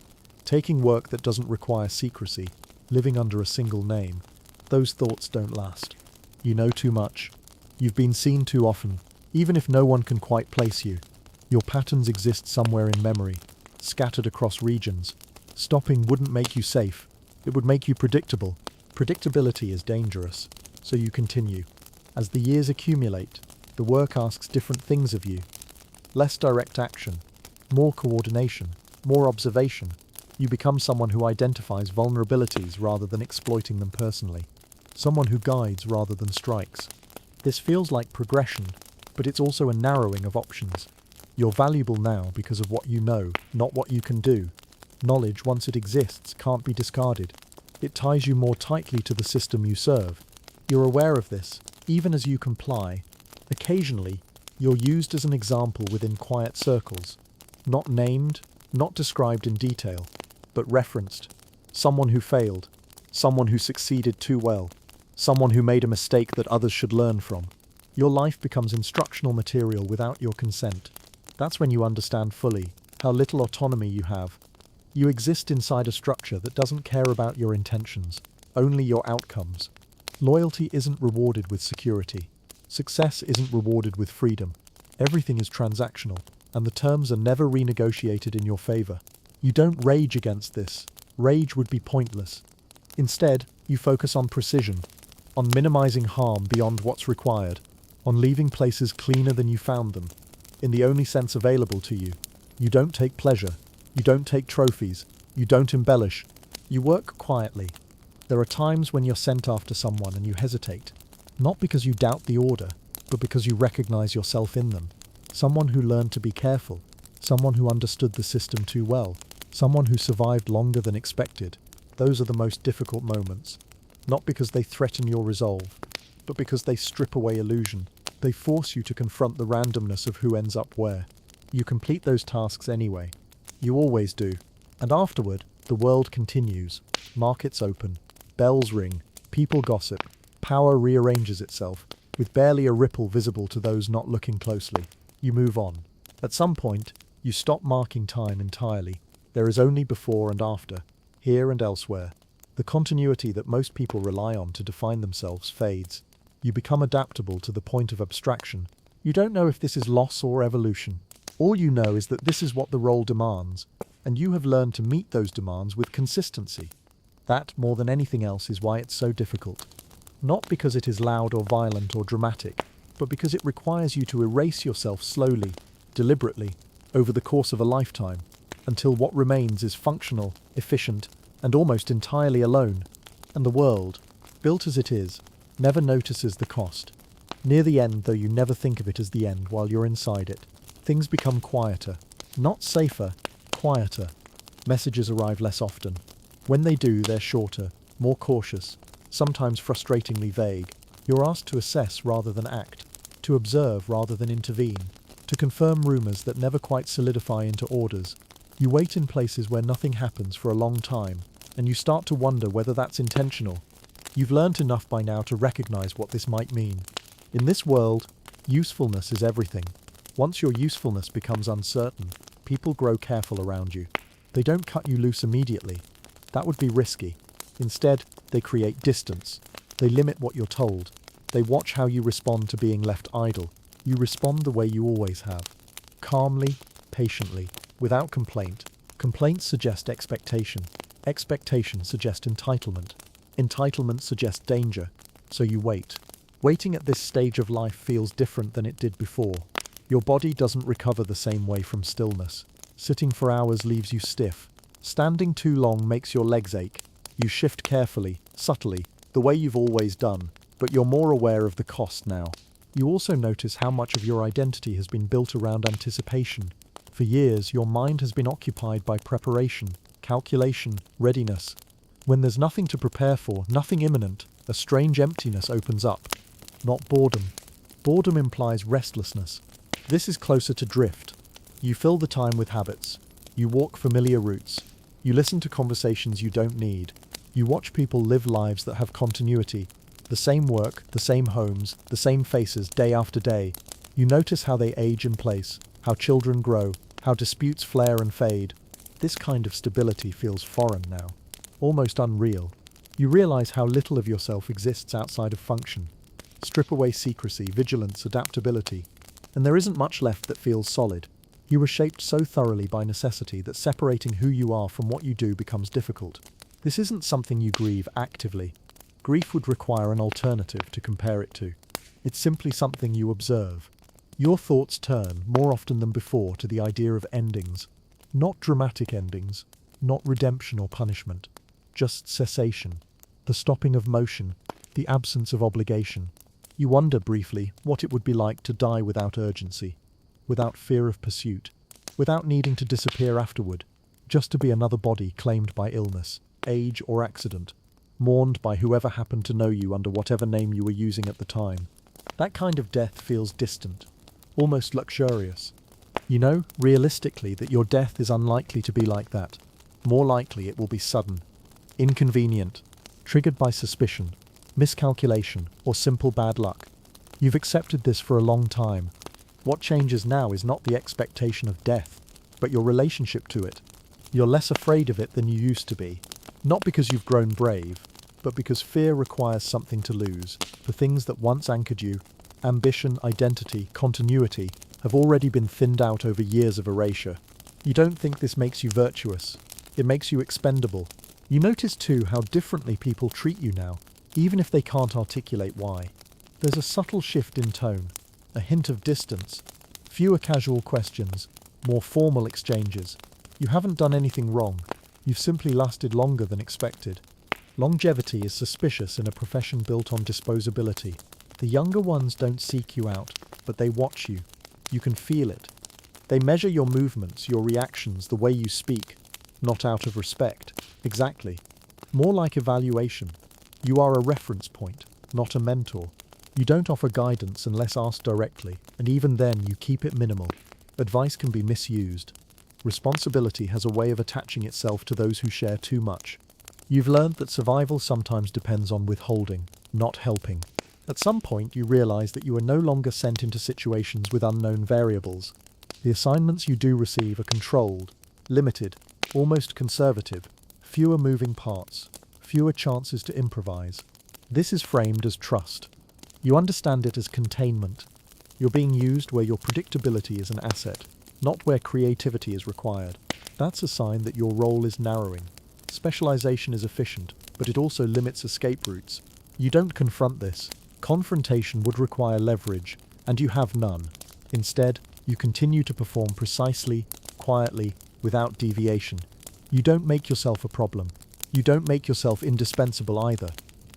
Taking work that doesn't require secrecy, living under a single name. Those thoughts don't last. You know too much. You've been seen too often, even if no one can quite place you. Your patterns exist somewhere in memory, scattered across regions. Stopping wouldn't make you safe. It would make you predictable. Predictability is dangerous, so you continue. As the years accumulate, the work asks different things of you. Less direct action, more coordination, more observation. You become someone who identifies vulnerabilities rather than exploiting them personally. Someone who guides rather than strikes. This feels like progression, but it's also a narrowing of options. You're valuable now because of what you know, not what you can do. Knowledge, once it exists, can't be discarded. It ties you more tightly to the system you serve. You're aware of this, even as you comply. Occasionally, you're used as an example within quiet circles. Not named, not described in detail, but referenced. Someone who failed. Someone who succeeded too well. Someone who made a mistake that others should learn from. Your life becomes instructional material without your consent. That's when you understand fully how little autonomy you have. You exist inside a structure that doesn't care about your intentions, only your outcomes. Loyalty isn't rewarded with security. Success isn't rewarded with freedom. Everything is transactional, and the terms are never renegotiated in your favor. You don't rage against this. Rage would be pointless. Instead, you focus on precision, on minimizing harm beyond what's required, on leaving places cleaner than you found them, in the only sense available to you. You don't take pleasure. You don't take trophies. You don't embellish. You work quietly. There are times when you're sent after someone and you hesitate, not because you doubt the order, but because you recognize yourself in them. Someone who learned to be careful, someone who understood the system too well, someone who survived longer than expected. Those are the most difficult moments, not because they threaten your resolve, but because they strip away illusion. They force you to confront the randomness of who ends up where. You complete those tasks anyway. You always do. And afterward, the world continues. Markets open. Bells ring. People gossip. Power rearranges itself, with barely a ripple visible to those not looking closely. You move on. At some point, you stop marking time entirely. There is only before and after, here and elsewhere. The continuity that most people rely on to define themselves fades. You become adaptable to the point of abstraction. You don't know if this is loss or evolution. All you know is that this is what the role demands, and you have learned to meet those demands with consistency. That, more than anything else, is why it's so difficult. Not because it is loud or violent or dramatic, but because it requires you to erase yourself slowly, deliberately, over the course of a lifetime, until what remains is functional, efficient, and almost entirely alone. And the world, built as it is, never notices the cost. Near the end, though, you never think of it as the end while you're inside it. Things become quieter. Not safer, quieter. Messages arrive less often. When they do, they're shorter, more cautious, sometimes frustratingly vague. You're asked to assess rather than act, to observe rather than intervene, to confirm rumors that never quite solidify into orders. You wait in places where nothing happens for a long time, and you start to wonder whether that's intentional. You've learned enough by now to recognize what this might mean. In this world, usefulness is everything. Once your usefulness becomes uncertain, people grow careful around you. They don't cut you loose immediately. That would be risky. Instead, they create distance. They limit what you're told. They watch how you respond to being left idle. You respond the way you always have. Calmly, patiently, without complaint. Complaints suggest expectation. Expectations suggest entitlement. Entitlement suggests danger. So you wait. Waiting at this stage of life feels different than it did before. Your body doesn't recover the same way from stillness. Sitting for hours leaves you stiff. Standing too long makes your legs ache. You shift carefully, subtly, the way you've always done, but you're more aware of the cost now. You also notice how much of your identity has been built around anticipation. For years, your mind has been occupied by preparation, calculation, readiness. When there's nothing to prepare for, nothing imminent, a strange emptiness opens up. Not boredom. Boredom implies restlessness. This is closer to drift. You fill the time with habits. You walk familiar routes. You listen to conversations you don't need. You watch people live lives that have continuity. The same work, the same homes, the same faces day after day. You notice how they age in place, how children grow, how disputes flare and fade. This kind of stability feels foreign now, almost unreal. You realize how little of yourself exists outside of function. Strip away secrecy, vigilance, adaptability, and there isn't much left that feels solid. You were shaped so thoroughly by necessity that separating who you are from what you do becomes difficult. This isn't something you grieve actively. Grief would require an alternative to compare it to. It's simply something you observe. Your thoughts turn, more often than before, to the idea of endings. Not dramatic endings, not redemption or punishment, just cessation, the stopping of motion, the absence of obligation. You wonder briefly what it would be like to die without urgency, without fear of pursuit, without needing to disappear afterward, just to be another body claimed by illness, age or accident, mourned by whoever happened to know you under whatever name you were using at the time. That kind of death feels distant, almost luxurious. You know, realistically, that your death is unlikely to be like that. More likely it will be sudden, inconvenient, triggered by suspicion, miscalculation, or simple bad luck. You've accepted this for a long time. What changes now is not the expectation of death, but your relationship to it. You're less afraid of it than you used to be, not because you've grown brave, but because fear requires something to lose. The things that once anchored you, ambition, identity, continuity, have already been thinned out over years of erasure. You don't think this makes you virtuous. It makes you expendable. You notice too how differently people treat you now, even if they can't articulate why. There's a subtle shift in tone, a hint of distance, fewer casual questions, more formal exchanges. You haven't done anything wrong. You've simply lasted longer than expected. Longevity is suspicious in a profession built on disposability. The younger ones don't seek you out, but they watch you. You can feel it. They measure your movements, your reactions, the way you speak, not out of respect. Exactly. More like evaluation. You are a reference point, not a mentor. You don't offer guidance unless asked directly, and even then you keep it minimal. Advice can be misused. Responsibility has a way of attaching itself to those who share too much. You've learned that survival sometimes depends on withholding, not helping. At some point you realize that you are no longer sent into situations with unknown variables. The assignments you do receive are controlled, limited, almost conservative, fewer moving parts, fewer chances to improvise. This is framed as trust. You understand it as containment. You're being used where your predictability is an asset, not where creativity is required. That's a sign that your role is narrowing. Specialization is efficient, but it also limits escape routes. You don't confront this. Confrontation would require leverage, and you have none. Instead, you continue to perform precisely, quietly, without deviation. You don't make yourself a problem. You don't make yourself indispensable either.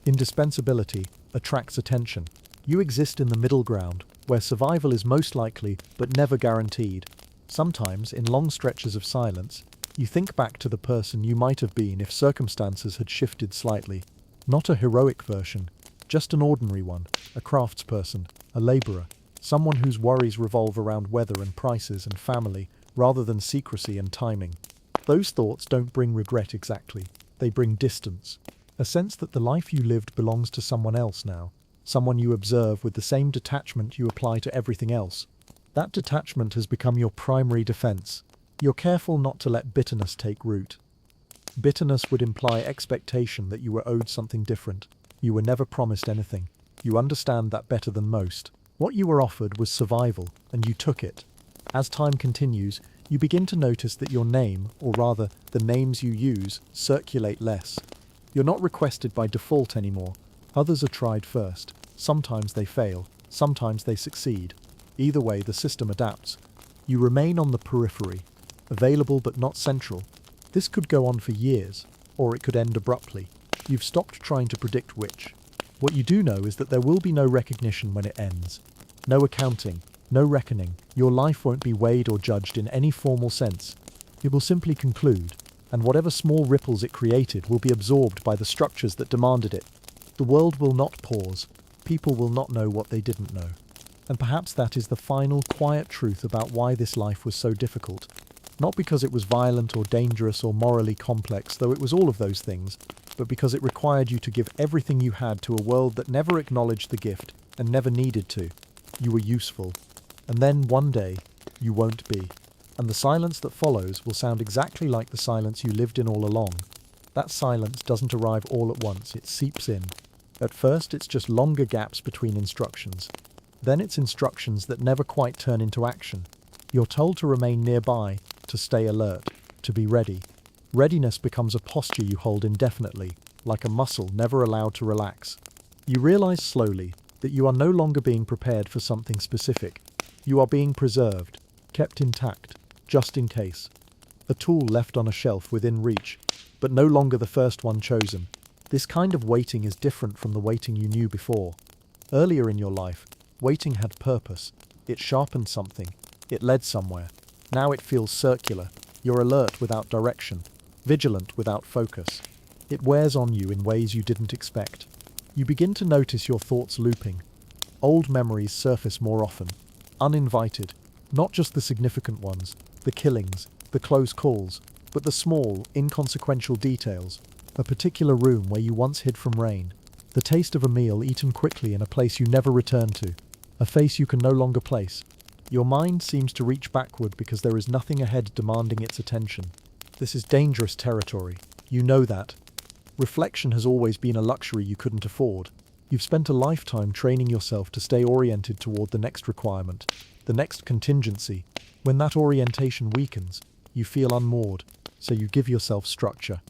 Indispensability attracts attention. You exist in the middle ground, where survival is most likely but never guaranteed. Sometimes, in long stretches of silence, you think back to the person you might have been if circumstances had shifted slightly. Not a heroic version, just an ordinary one, a craftsperson, a laborer, someone whose worries revolve around weather and prices and family, rather than secrecy and timing. Those thoughts don't bring regret exactly, they bring distance. A sense that the life you lived belongs to someone else now, someone you observe with the same detachment you apply to everything else. That detachment has become your primary defense. You're careful not to let bitterness take root. Bitterness would imply expectation that you were owed something different. You were never promised anything. You understand that better than most. What you were offered was survival, and you took it. As time continues, you begin to notice that your name, or rather, the names you use, circulate less. You're not requested by default anymore. Others are tried first. Sometimes they fail. Sometimes they succeed. Either way, the system adapts. You remain on the periphery, available but not central. This could go on for years, or it could end abruptly. You've stopped trying to predict which. What you do know is that there will be no recognition when it ends. No accounting, no reckoning. Your life won't be weighed or judged in any formal sense. It will simply conclude, and whatever small ripples it created will be absorbed by the structures that demanded it. The world will not pause. People will not know what they didn't know. And perhaps that is the final, quiet truth about why this life was so difficult. Not because it was violent or dangerous or morally complex, though it was all of those things, but because it required you to give everything you had to a world that never acknowledged the gift and never needed to. You were useful. And then, one day, you won't be. And the silence that follows will sound exactly like the silence you lived in all along. That silence doesn't arrive all at once, it seeps in. At first, it's just longer gaps between instructions. Then it's instructions that never quite turn into action. You're told to remain nearby, to stay alert, to be ready. Readiness becomes a posture you hold indefinitely, like a muscle never allowed to relax. You realize slowly that you are no longer being prepared for something specific. You are being preserved, kept intact, just in case. a tool left on a shelf within reach, but no longer the first one chosen. This kind of waiting is different from the waiting you knew before. Earlier in your life, waiting had purpose. It sharpened something. It led somewhere. Now it feels circular. You're alert without direction, vigilant without focus. It wears on you in ways you didn't expect. You begin to notice your thoughts looping. Old memories surface more often, uninvited, not just the significant ones, the killings, the close calls, but the small, inconsequential details. A particular room where you once hid from rain, the taste of a meal eaten quickly in a place you never return to, a face you can no longer place. Your mind seems to reach backward because there is nothing ahead demanding its attention. This is dangerous territory. You know that. Reflection has always been a luxury you couldn't afford. You've spent a lifetime training yourself to stay oriented toward the next requirement, the next contingency. When that orientation weakens, you feel unmoored, so you give yourself structure.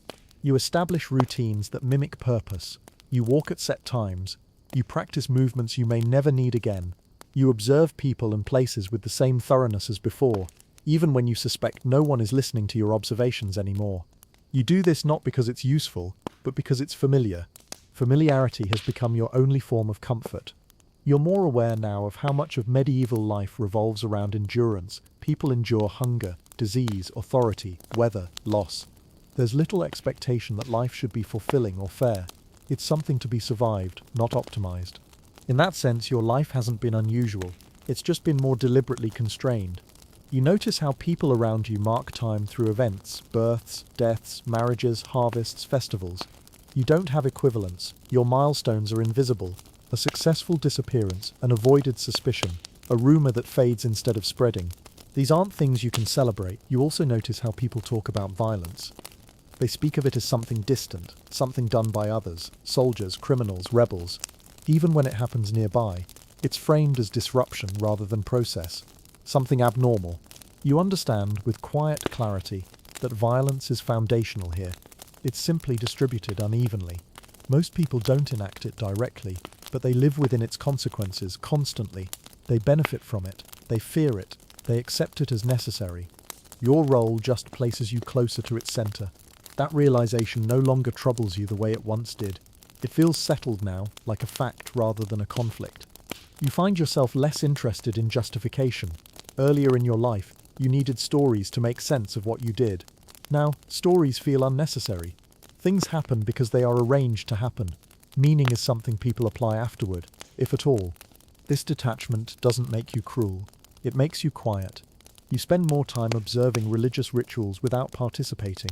You establish routines that mimic purpose. You walk at set times. You practice movements you may never need again. You observe people and places with the same thoroughness as before, even when you suspect no one is listening to your observations anymore. You do this not because it's useful, but because it's familiar. Familiarity has become your only form of comfort. You're more aware now of how much of medieval life revolves around endurance. People endure hunger, disease, authority, weather, loss. There's little expectation that life should be fulfilling or fair. It's something to be survived, not optimized. In that sense, your life hasn't been unusual. It's just been more deliberately constrained. You notice how people around you mark time through events, births, deaths, marriages, harvests, festivals. You don't have equivalents. Your milestones are invisible. A successful disappearance, an avoided suspicion, a rumor that fades instead of spreading. These aren't things you can celebrate. You also notice how people talk about violence. They speak of it as something distant, something done by others, soldiers, criminals, rebels. Even when it happens nearby, it's framed as disruption rather than process, something abnormal. You understand, with quiet clarity, that violence is foundational here. It's simply distributed unevenly. Most people don't enact it directly, but they live within its consequences constantly. They benefit from it, they fear it, they accept it as necessary. Your role just places you closer to its center. That realization no longer troubles you the way it once did. It feels settled now, like a fact rather than a conflict. You find yourself less interested in justification. Earlier in your life, you needed stories to make sense of what you did. Now, stories feel unnecessary. Things happen because they are arranged to happen. Meaning is something people apply afterward, if at all. This detachment doesn't make you cruel. It makes you quiet. You spend more time observing religious rituals without participating.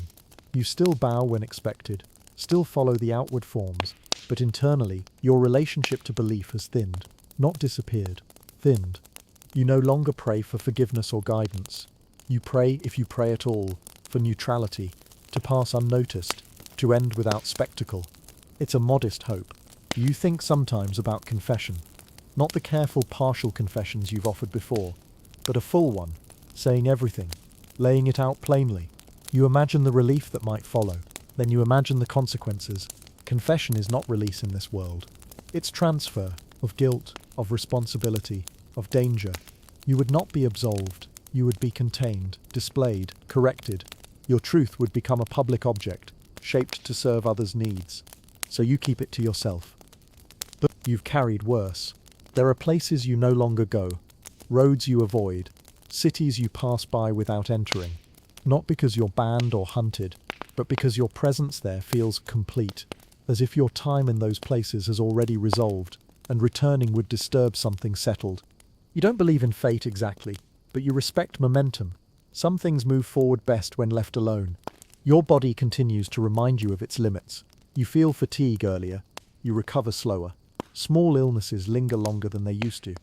You still bow when expected, still follow the outward forms, but internally, your relationship to belief has thinned, not disappeared, thinned. You no longer pray for forgiveness or guidance. You pray, if you pray at all, for neutrality, to pass unnoticed, to end without spectacle. It's a modest hope. You think sometimes about confession, not the careful partial confessions you've offered before, but a full one, saying everything, laying it out plainly. You imagine the relief that might follow. Then you imagine the consequences. Confession is not release in this world. It's transfer of guilt, of responsibility, of danger. You would not be absolved. You would be contained, displayed, corrected. Your truth would become a public object, shaped to serve others' needs. So you keep it to yourself. But you've carried worse. There are places you no longer go, roads you avoid, cities you pass by without entering. Not because you're banned or hunted, but because your presence there feels complete, as if your time in those places has already resolved, and returning would disturb something settled. You don't believe in fate exactly, but you respect momentum. Some things move forward best when left alone. Your body continues to remind you of its limits. You feel fatigue earlier. You recover slower. Small illnesses linger longer than they used to.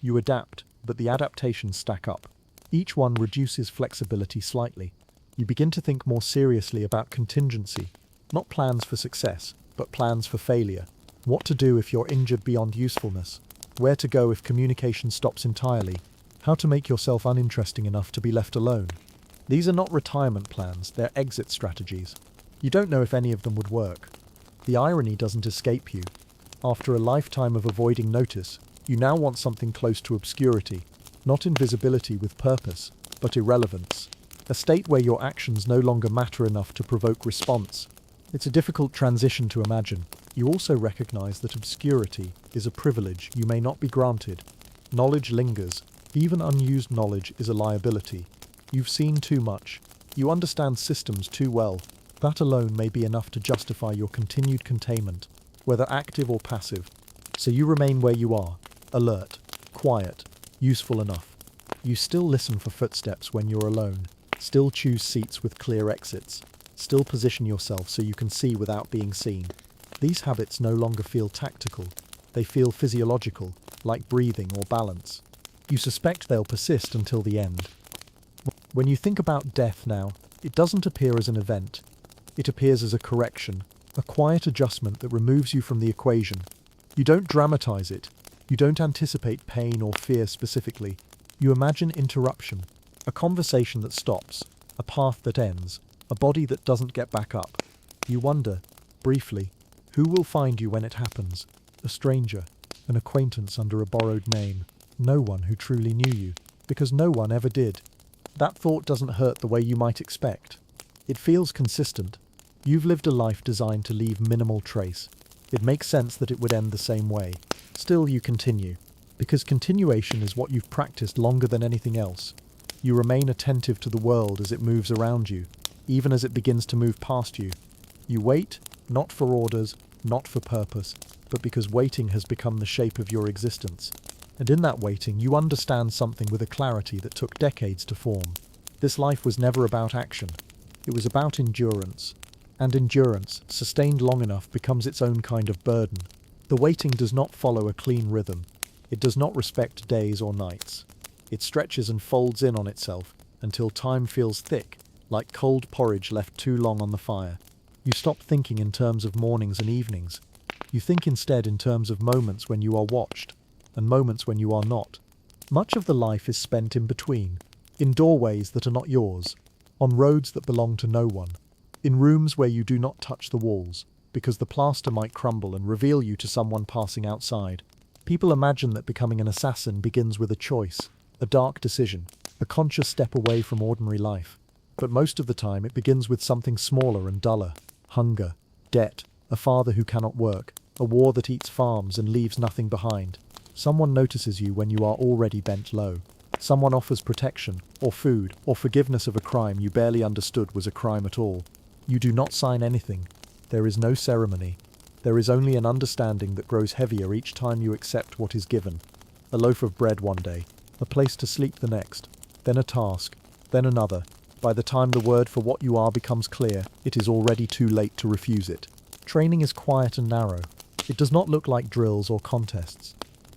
You adapt, but the adaptations stack up. Each one reduces flexibility slightly. You begin to think more seriously about contingency, not plans for success, but plans for failure. What to do if you're injured beyond usefulness, where to go if communication stops entirely, how to make yourself uninteresting enough to be left alone. These are not retirement plans, they're exit strategies. You don't know if any of them would work. The irony doesn't escape you. After a lifetime of avoiding notice, you now want something close to obscurity, not invisibility with purpose, but irrelevance. a state where your actions no longer matter enough to provoke response. It's a difficult transition to imagine. You also recognize that obscurity is a privilege you may not be granted. Knowledge lingers. Even unused knowledge is a liability. You've seen too much. You understand systems too well. That alone may be enough to justify your continued containment, whether active or passive. So you remain where you are, alert, quiet, useful enough. You still listen for footsteps when you're alone, still choose seats with clear exits, still position yourself so you can see without being seen. These habits no longer feel tactical. They feel physiological, like breathing or balance. You suspect they'll persist until the end. When you think about death now, it doesn't appear as an event. It appears as a correction, a quiet adjustment that removes you from the equation. You don't dramatize it. You don't anticipate pain or fear specifically. You imagine interruption, a conversation that stops, a path that ends, a body that doesn't get back up. You wonder, briefly, who will find you when it happens? A stranger, an acquaintance under a borrowed name, no one who truly knew you, because no one ever did. That thought doesn't hurt the way you might expect. It feels consistent. You've lived a life designed to leave minimal trace. It makes sense that it would end the same way. Still, you continue, because continuation is what you've practiced longer than anything else. You remain attentive to the world as it moves around you, even as it begins to move past you. You wait, not for orders, not for purpose, but because waiting has become the shape of your existence. And in that waiting, you understand something with a clarity that took decades to form. This life was never about action. It was about endurance. And endurance, sustained long enough, becomes its own kind of burden. The waiting does not follow a clean rhythm. It does not respect days or nights. It stretches and folds in on itself until time feels thick, like cold porridge left too long on the fire. You stop thinking in terms of mornings and evenings. You think instead in terms of moments when you are watched, and moments when you are not. Much of the life is spent in between, in doorways that are not yours, on roads that belong to no one, in rooms where you do not touch the walls, because the plaster might crumble and reveal you to someone passing outside. People imagine that becoming an assassin begins with a choice, a dark decision, a conscious step away from ordinary life. But most of the time it begins with something smaller and duller: hunger, debt, a father who cannot work, a war that eats farms and leaves nothing behind. Someone notices you when you are already bent low. Someone offers protection, or food, or forgiveness of a crime you barely understood was a crime at all. You do not sign anything. There is no ceremony. There is only an understanding that grows heavier each time you accept what is given. A loaf of bread one day, a place to sleep the next, then a task, then another. By the time the word for what you are becomes clear, it is already too late to refuse it. Training is quiet and narrow. It does not look like drills or contests.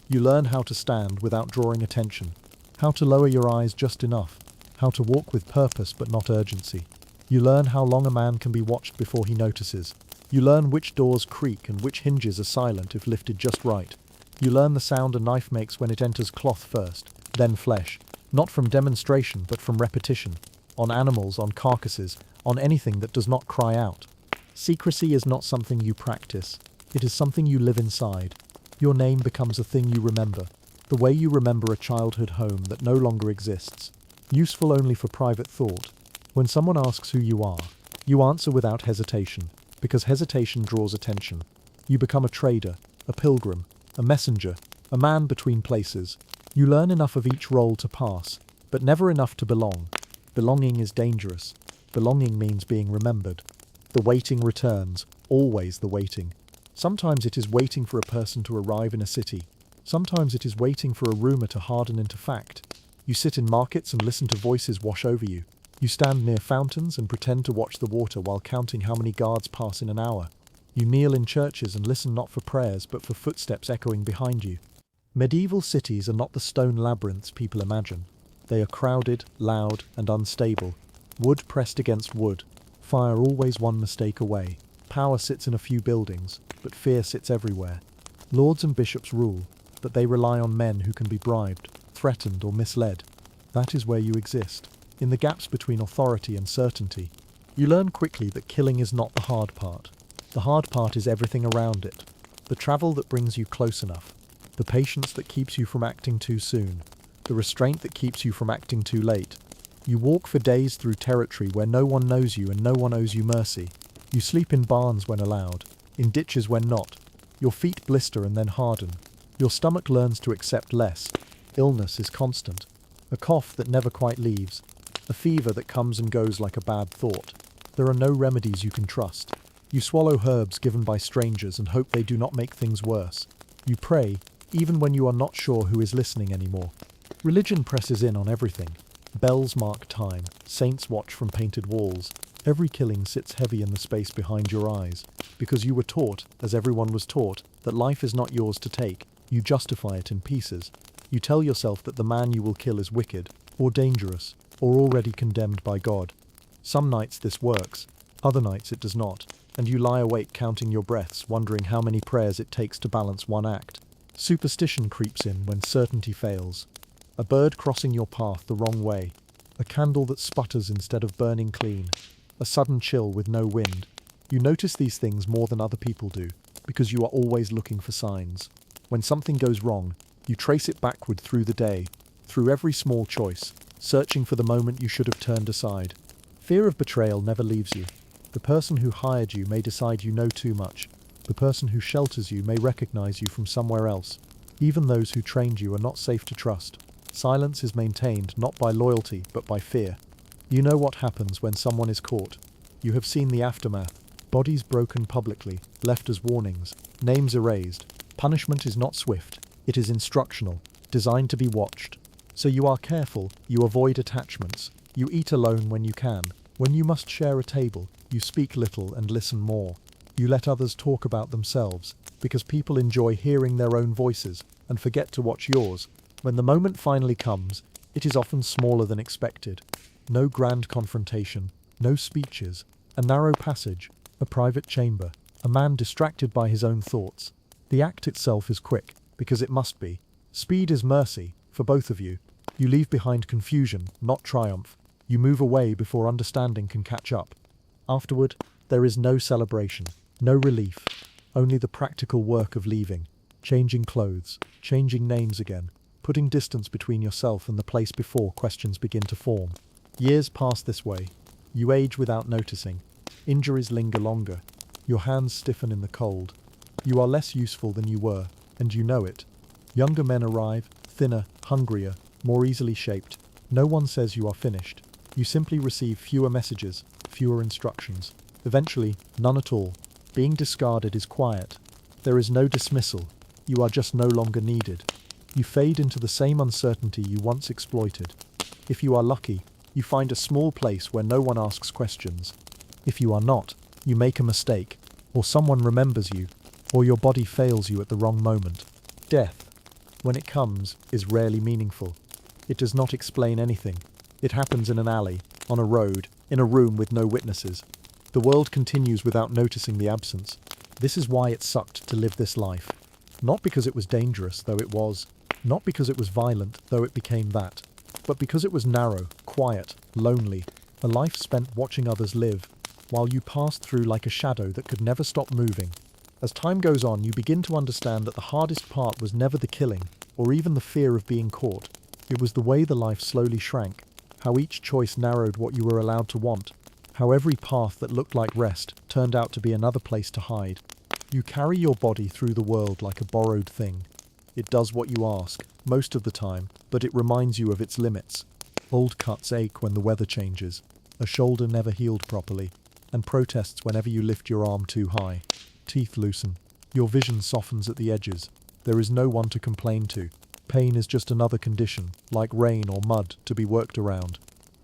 You learn how to stand without drawing attention, how to lower your eyes just enough, how to walk with purpose but not urgency. You learn how long a man can be watched before he notices. You learn which doors creak and which hinges are silent if lifted just right. You learn the sound a knife makes when it enters cloth first, then flesh, not from demonstration but from repetition, on animals, on carcasses, on anything that does not cry out. Secrecy is not something you practice. It is something you live inside. Your name becomes a thing you remember, the way you remember a childhood home that no longer exists, useful only for private thought. When someone asks who you answer without hesitation, because hesitation draws attention. You become a trader, a pilgrim, a messenger, a man between places. You learn enough of each role to pass, but never enough to belong. Belonging is dangerous. Belonging means being remembered. The waiting returns, always the waiting. Sometimes it is waiting for a person to arrive in a city. Sometimes it is waiting for a rumor to harden into fact. You sit in markets and listen to voices wash over you. You stand near fountains and pretend to watch the water while counting how many guards pass in an hour. You kneel in churches and listen not for prayers but for footsteps echoing behind you. Medieval cities are not the stone labyrinths people imagine. They are crowded, loud, and unstable. Wood pressed against wood. Fire always one mistake away. Power sits in a few buildings, but fear sits everywhere. Lords and bishops rule, but they rely on men who can be bribed, threatened, or misled. That is where you exist, in the gaps between authority and certainty. You learn quickly that killing is not the hard part. The hard part is everything around it. The travel that brings you close enough. The patience that keeps you from acting too soon. The restraint that keeps you from acting too late. You walk for days through territory where no one knows you and no one owes you mercy. You sleep in barns when allowed, in ditches when not. Your feet blister and then harden. Your stomach learns to accept less. Illness is constant. A cough that never quite leaves. A fever that comes and goes like a bad thought. There are no remedies you can trust. You swallow herbs given by strangers and hope they do not make things worse. You pray, even when you are not sure who is listening anymore. Religion presses in on everything. Bells mark time, saints watch from painted walls. Every killing sits heavy in the space behind your eyes, because you were taught, as everyone was taught, that life is not yours to take. You justify it in pieces. You tell yourself that the man you will kill is wicked, or dangerous, or already condemned by God. Some nights this works, other nights it does not, and you lie awake counting your breaths, wondering how many prayers it takes to balance one act. Superstition creeps in when certainty fails. A bird crossing your path the wrong way. A candle that sputters instead of burning clean. A sudden chill with no wind. You notice these things more than other people do, because you are always looking for signs. When something goes wrong, you trace it backward through the day, through every small choice, searching for the moment you should have turned aside. Fear of betrayal never leaves you. The person who hired you may decide you know too much. The person who shelters you may recognize you from somewhere else. Even those who trained you are not safe to trust. Silence is maintained not by loyalty, but by fear. You know what happens when someone is caught. You have seen the aftermath. Bodies broken publicly, left as warnings, names erased. Punishment is not swift. It is instructional, designed to be watched. So you are careful, you avoid attachments. You eat alone when you can. When you must share a table, you speak little and listen more. You let others talk about themselves, because people enjoy hearing their own voices and forget to watch yours. When the moment finally comes, it is often smaller than expected. No grand confrontation, no speeches, a narrow passage, a private chamber, a man distracted by his own thoughts. The act itself is quick, because it must be. Speed is mercy, for both of you. You leave behind confusion, not triumph. You move away before understanding can catch up. Afterward, there is no celebration, no relief, only the practical work of leaving, changing clothes, changing names again, putting distance between yourself and the place before questions begin to form. Years pass this way. You age without noticing. Injuries linger longer. Your hands stiffen in the cold. You are less useful than you were, and you know it. Younger men arrive, thinner, hungrier, more easily shaped. No one says you are finished. You simply receive fewer messages, fewer instructions. Eventually, none at all. Being discarded is quiet. There is no dismissal. You are just no longer needed. You fade into the same uncertainty you once exploited. If you are lucky, you find a small place where no one asks questions. If you are not, you make a mistake, or someone remembers you, or your body fails you at the wrong moment. Death, when it comes, is rarely meaningful. It does not explain anything. It happens in an alley, on a road, in a room with no witnesses. The world continues without noticing the absence. This is why it sucked to live this life. Not because it was dangerous, though it was. Not because it was violent, though it became that. But because it was narrow, quiet, lonely. A life spent watching others live, while you passed through like a shadow that could never stop moving. As time goes on, you begin to understand that the hardest part was never the killing, or even the fear of being caught. It was the way the life slowly shrank, how each choice narrowed what you were allowed to want, how every path that looked like rest turned out to be another place to hide. You carry your body through the world like a borrowed thing. It does what you ask, most of the time, but it reminds you of its limits. Old cuts ache when the weather changes, a shoulder never healed properly, and protests whenever you lift your arm too high. Teeth loosen. Your vision softens at the edges. There is no one to complain to. Pain is just another condition, like rain or mud, to be worked around.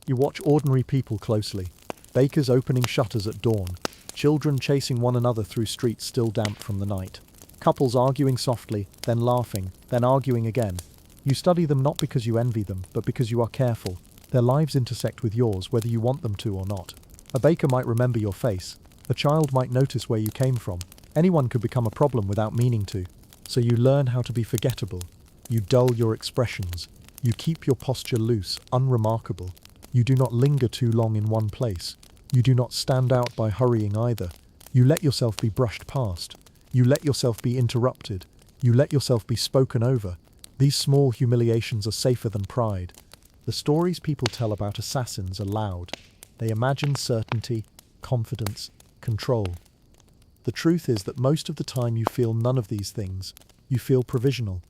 You watch ordinary people closely. Bakers opening shutters at dawn. Children chasing one another through streets still damp from the night. Couples arguing softly, then laughing, then arguing again. You study them not because you envy them, but because you are careful. Their lives intersect with yours whether you want them to or not. A baker might remember your face. A child might notice where you came from. Anyone could become a problem without meaning to. So you learn how to be forgettable. You dull your expressions. You keep your posture loose, unremarkable. You do not linger too long in one place. You do not stand out by hurrying either. You let yourself be brushed past. You let yourself be interrupted. You let yourself be spoken over. These small humiliations are safer than pride. The stories people tell about assassins are loud. They imagine certainty, confidence, control. The truth is that most of the time you feel none of these things. You feel provisional,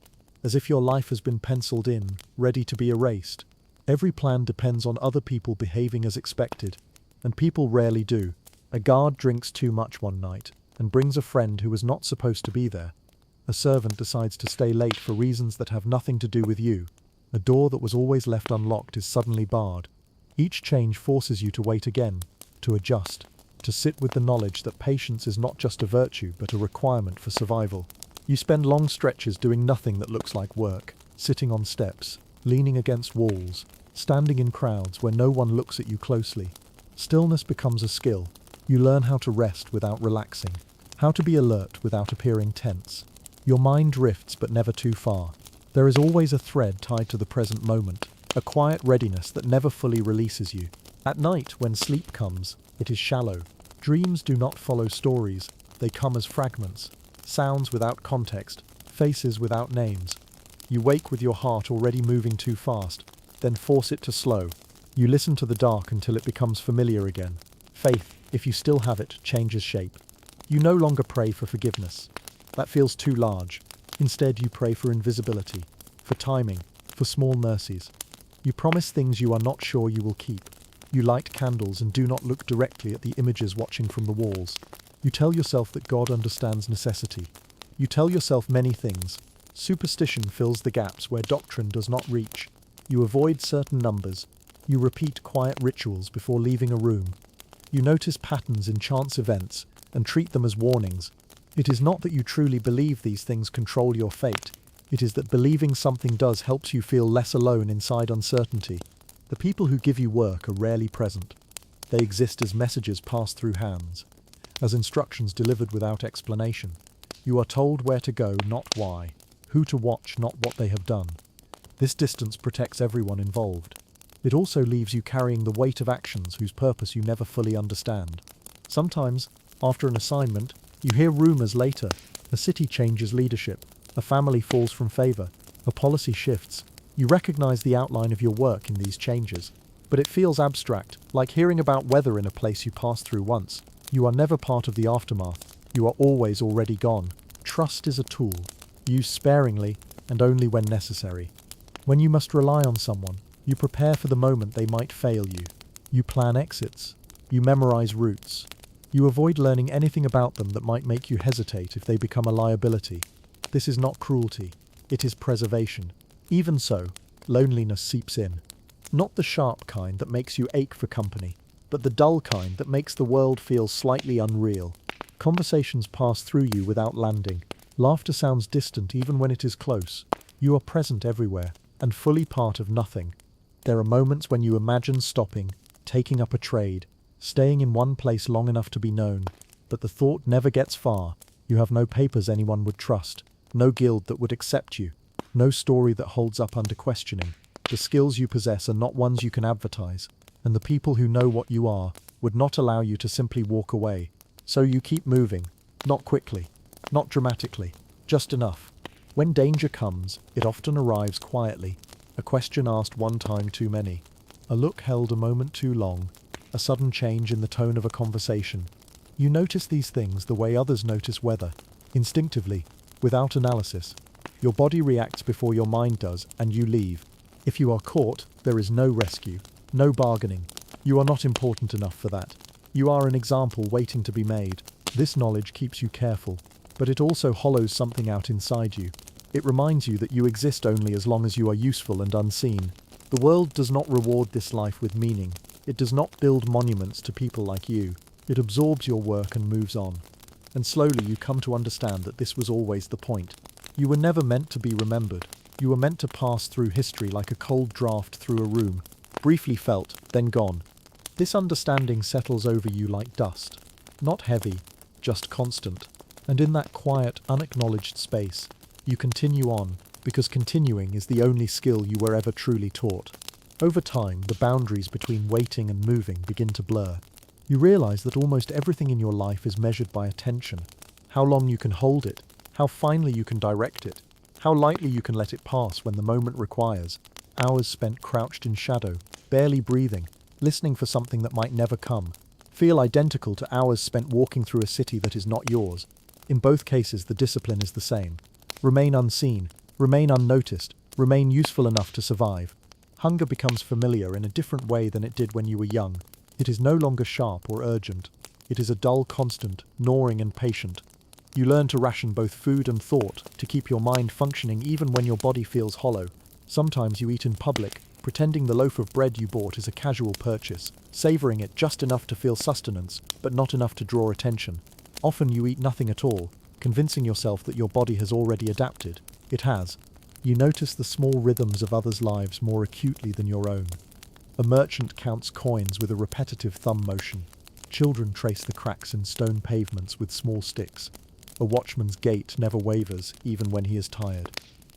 as if your life has been penciled in, ready to be erased. Every plan depends on other people behaving as expected, and people rarely do. A guard drinks too much one night and brings a friend who was not supposed to be there. A servant decides to stay late for reasons that have nothing to do with you. A door that was always left unlocked is suddenly barred. Each change forces you to wait again, to adjust, to sit with the knowledge that patience is not just a virtue but a requirement for survival. You spend long stretches doing nothing that looks like work, sitting on steps, leaning against walls, standing in crowds where no one looks at you closely. Stillness becomes a skill. You learn how to rest without relaxing, how to be alert without appearing tense. Your mind drifts but never too far. There is always a thread tied to the present moment, a quiet readiness that never fully releases you. At night, when sleep comes, it is shallow. Dreams do not follow stories, they come as fragments, sounds without context, faces without names. You wake with your heart already moving too fast, then force it to slow. You listen to the dark until it becomes familiar again. Faith, if you still have it, changes shape. You no longer pray for forgiveness. That feels too large. Instead, you pray for invisibility, for timing, for small mercies. You promise things you are not sure you will keep. You light candles and do not look directly at the images watching from the walls. You tell yourself that God understands necessity. You tell yourself many things. Superstition fills the gaps where doctrine does not reach. You avoid certain numbers. You repeat quiet rituals before leaving a room. You notice patterns in chance events and treat them as warnings. It is not that you truly believe these things control your fate. It is that believing something does helps you feel less alone inside uncertainty. The people who give you work are rarely present. They exist as messages passed through hands, as instructions delivered without explanation. You are told where to go, not why, who to watch, not what they have done. This distance protects everyone involved. It also leaves you carrying the weight of actions whose purpose you never fully understand. Sometimes, after an assignment, you hear rumors later. A city changes leadership. A family falls from favor. A policy shifts. You recognize the outline of your work in these changes. But it feels abstract, like hearing about weather in a place you passed through once. You are never part of the aftermath. You are always already gone. Trust is a tool. Used sparingly and only when necessary. When you must rely on someone, you prepare for the moment they might fail you. You plan exits. You memorize routes. You avoid learning anything about them that might make you hesitate if they become a liability. This is not cruelty. It is preservation. Even so, loneliness seeps in. Not the sharp kind that makes you ache for company, but the dull kind that makes the world feel slightly unreal. Conversations pass through you without landing. Laughter sounds distant even when it is close. You are present everywhere, and fully part of nothing. There are moments when you imagine stopping, taking up a trade, staying in one place long enough to be known, but the thought never gets far. You have no papers anyone would trust, no guild that would accept you, no story that holds up under questioning. The skills you possess are not ones you can advertise, and the people who know what you are would not allow you to simply walk away. So you keep moving, not quickly, not dramatically, just enough. When danger comes, it often arrives quietly, a question asked one time too many, a look held a moment too long, a sudden change in the tone of a conversation. You notice these things the way others notice weather, instinctively, without analysis. Your body reacts before your mind does, and you leave. If you are caught, there is no rescue, no bargaining. You are not important enough for that. You are an example waiting to be made. This knowledge keeps you careful, but it also hollows something out inside you. It reminds you that you exist only as long as you are useful and unseen. The world does not reward this life with meaning. It does not build monuments to people like you. It absorbs your work and moves on. And slowly you come to understand that this was always the point. You were never meant to be remembered. You were meant to pass through history like a cold draft through a room, briefly felt, then gone. This understanding settles over you like dust. Not heavy, just constant. And in that quiet, unacknowledged space, you continue on, because continuing is the only skill you were ever truly taught. Over time, the boundaries between waiting and moving begin to blur. You realize that almost everything in your life is measured by attention. How long you can hold it, how finely you can direct it, how lightly you can let it pass when the moment requires. hours spent crouched in shadow, barely breathing, listening for something that might never come, feel identical to hours spent walking through a city that is not yours. In both cases, the discipline is the same. Remain unseen, remain unnoticed, remain useful enough to survive. Hunger becomes familiar in a different way than it did when you were young. It is no longer sharp or urgent. It is a dull constant, gnawing and patient. You learn to ration both food and thought, to keep your mind functioning even when your body feels hollow. Sometimes you eat in public, pretending the loaf of bread you bought is a casual purchase, savoring it just enough to feel sustenance, but not enough to draw attention. Often you eat nothing at all, convincing yourself that your body has already adapted. It has. You notice the small rhythms of others' lives more acutely than your own. A merchant counts coins with a repetitive thumb motion. Children trace the cracks in stone pavements with small sticks. A watchman's gait never wavers, even when he is tired.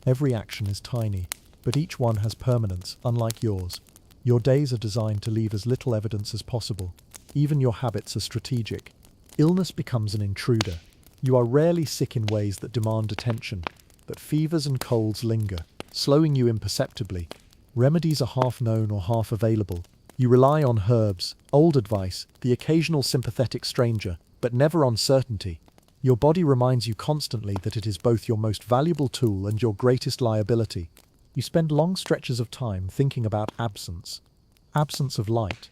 Every action is tiny, but each one has permanence, unlike yours. Your days are designed to leave as little evidence as possible. Even your habits are strategic. Illness becomes an intruder. You are rarely sick in ways that demand attention, but fevers and colds linger, slowing you imperceptibly. Remedies are half known or half available. You rely on herbs, old advice, the occasional sympathetic stranger, but never on certainty. Your body reminds you constantly that it is both your most valuable tool and your greatest liability. You spend long stretches of time thinking about absence. Absence of light,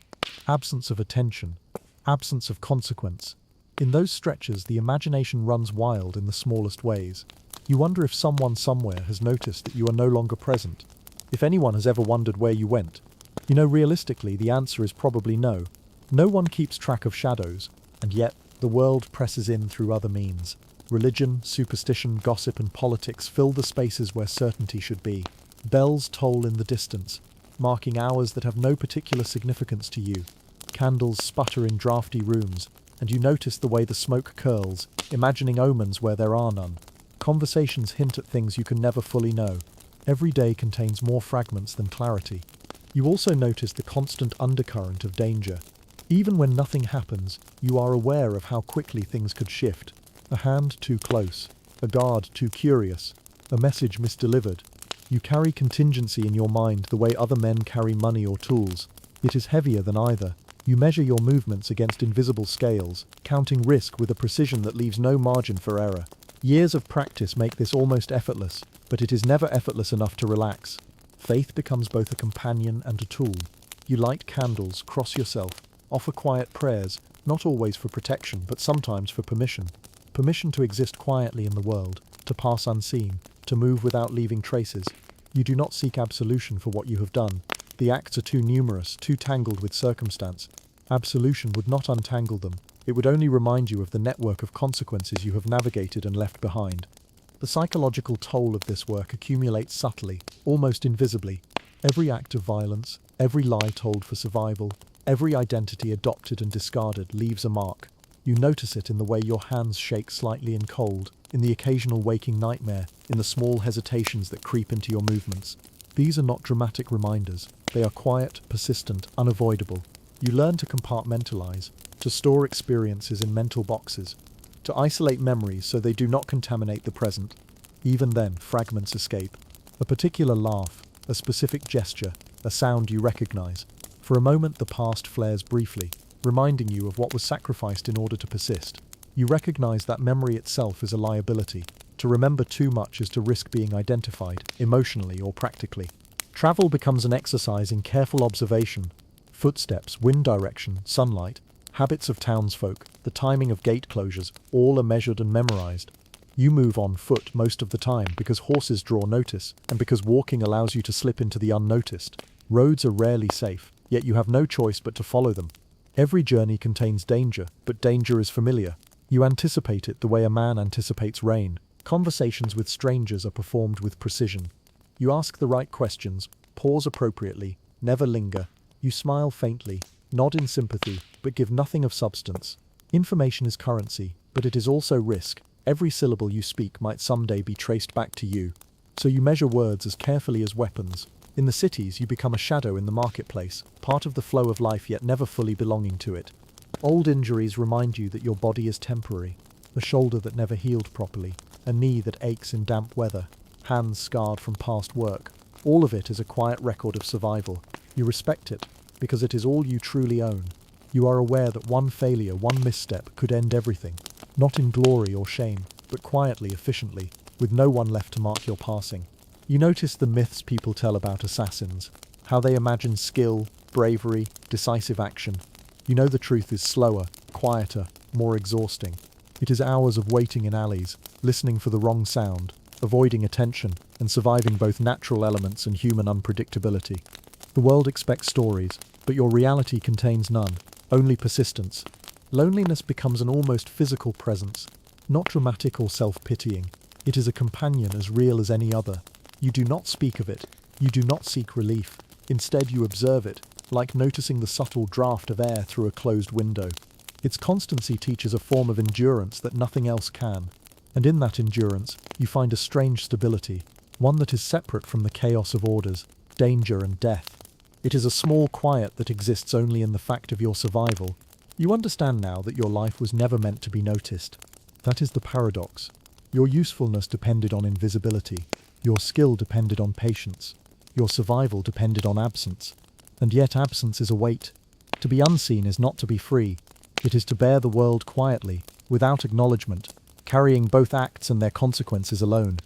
absence of attention, absence of consequence. In those stretches, the imagination runs wild in the smallest ways. You wonder if someone somewhere has noticed that you are no longer present. If anyone has ever wondered where you went. Realistically, the answer is probably no. No one keeps track of shadows, and yet the world presses in through other means. Religion, superstition, gossip, and politics fill the spaces where certainty should be. Bells toll in the distance, marking hours that have no particular significance to you. Candles sputter in drafty rooms, and you notice the way the smoke curls, imagining omens where there are none. Conversations hint at things you can never fully know. Every day contains more fragments than clarity. You also notice the constant undercurrent of danger. Even when nothing happens, you are aware of how quickly things could shift. A hand too close, a guard too curious, a message misdelivered. You carry contingency in your mind the way other men carry money or tools. It is heavier than either. You measure your movements against invisible scales, counting risk with a precision that leaves no margin for error. Years of practice make this almost effortless, but it is never effortless enough to relax. Faith becomes both a companion and a tool. You light candles, cross yourself, offer quiet prayers, not always for protection, but sometimes for permission. Permission to exist quietly in the world, to pass unseen, to move without leaving traces. You do not seek absolution for what you have done. The acts are too numerous, too tangled with circumstance. Absolution would not untangle them. It would only remind you of the network of consequences you have navigated and left behind. The psychological toll of this work accumulates subtly, almost invisibly. Every act of violence, every lie told for survival, every identity adopted and discarded leaves a mark. You notice it in the way your hands shake slightly in cold, in the occasional waking nightmare, in the small hesitations that creep into your movements. These are not dramatic reminders. They are quiet, persistent, unavoidable. You learn to compartmentalize, to store experiences in mental boxes, to isolate memories so they do not contaminate the present. Even then, fragments escape. A particular laugh, a specific gesture, a sound you recognize. For a moment the past flares briefly, reminding you of what was sacrificed in order to persist. You recognize that memory itself is a liability. To remember too much is to risk being identified, emotionally or practically. Travel becomes an exercise in careful observation. Footsteps, wind direction, sunlight, habits of townsfolk, the timing of gate closures, all are measured and memorized. You move on foot most of the time because horses draw notice, and because walking allows you to slip into the unnoticed. Roads are rarely safe, yet you have no choice but to follow them. Every journey contains danger, but danger is familiar. You anticipate it the way a man anticipates rain. Conversations with strangers are performed with precision. You ask the right questions, pause appropriately, never linger. You smile faintly, nod in sympathy, but give nothing of substance. Information is currency, but it is also risk. Every syllable you speak might someday be traced back to you. So you measure words as carefully as weapons. In the cities, you become a shadow in the marketplace, part of the flow of life yet never fully belonging to it. Old injuries remind you that your body is temporary. A shoulder that never healed properly, a knee that aches in damp weather, hands scarred from past work. All of it is a quiet record of survival. You respect it, because it is all you truly own. You are aware that one failure, one misstep could end everything, not in glory or shame, but quietly, efficiently, with no one left to mark your passing. You notice the myths people tell about assassins, how they imagine skill, bravery, decisive action. You know the truth is slower, quieter, more exhausting. It is hours of waiting in alleys, listening for the wrong sound, avoiding attention, and surviving both natural elements and human unpredictability. The world expects stories, but your reality contains none, only persistence. Loneliness becomes an almost physical presence, not dramatic or self-pitying. It is a companion as real as any other. You do not speak of it. You do not seek relief. Instead, you observe it, like noticing the subtle draft of air through a closed window. Its constancy teaches a form of endurance that nothing else can. And in that endurance, you find a strange stability, one that is separate from the chaos of orders, danger and death. It is a small quiet that exists only in the fact of your survival. You understand now that your life was never meant to be noticed. That is the paradox. Your usefulness depended on invisibility. Your skill depended on patience. Your survival depended on absence. And yet absence is a weight. To be unseen is not to be free. It is to bear the world quietly, without acknowledgement, carrying both acts and their consequences alone.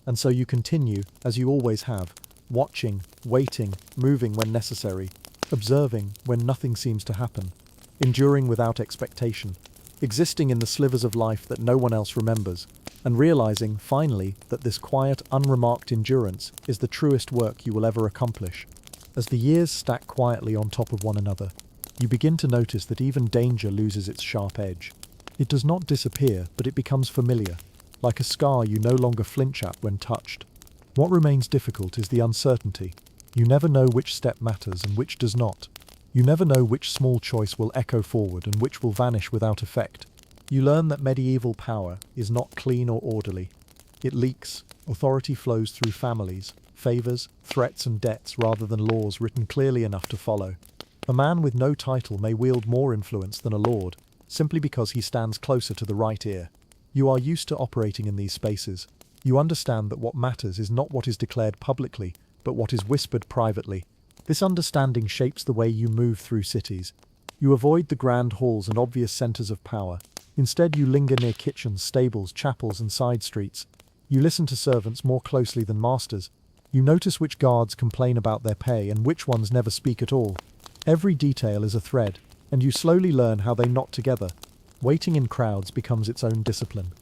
And so you continue, as you always have, watching, waiting, moving when necessary, observing when nothing seems to happen, enduring without expectation, existing in the slivers of life that no one else remembers, and realizing, finally, that this quiet, unremarked endurance is the truest work you will ever accomplish. As the years stack quietly on top of one another, you begin to notice that even danger loses its sharp edge. It does not disappear, but it becomes familiar, like a scar you no longer flinch at when touched. What remains difficult is the uncertainty. You never know which step matters and which does not. You never know which small choice will echo forward and which will vanish without effect. You learn that medieval power is not clean or orderly. It leaks. Authority flows through families, favors, threats and debts rather than laws written clearly enough to follow. A man with no title may wield more influence than a lord, simply because he stands closer to the right ear. You are used to operating in these spaces. You understand that what matters is not what is declared publicly, but what is whispered privately. This understanding shapes the way you move through cities. You avoid the grand halls and obvious centers of power. Instead, you linger near kitchens, stables, chapels, and side streets. You listen to servants more closely than masters. You notice which guards complain about their pay and which ones never speak at all. Every detail is a thread, and you slowly learn how they knot together. Waiting in crowds becomes its own discipline.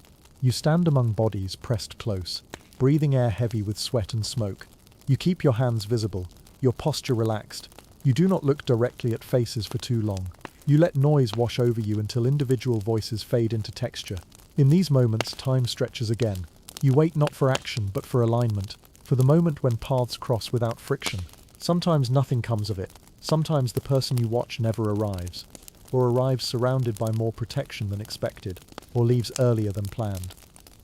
You stand among bodies pressed close, breathing air heavy with sweat and smoke. You keep your hands visible, your posture relaxed. You do not look directly at faces for too long. You let noise wash over you until individual voices fade into texture. In these moments, time stretches again. You wait not for action, but for alignment, for the moment when paths cross without friction. Sometimes nothing comes of it. Sometimes the person you watch never arrives, or arrives surrounded by more protection than expected, or leaves earlier than planned.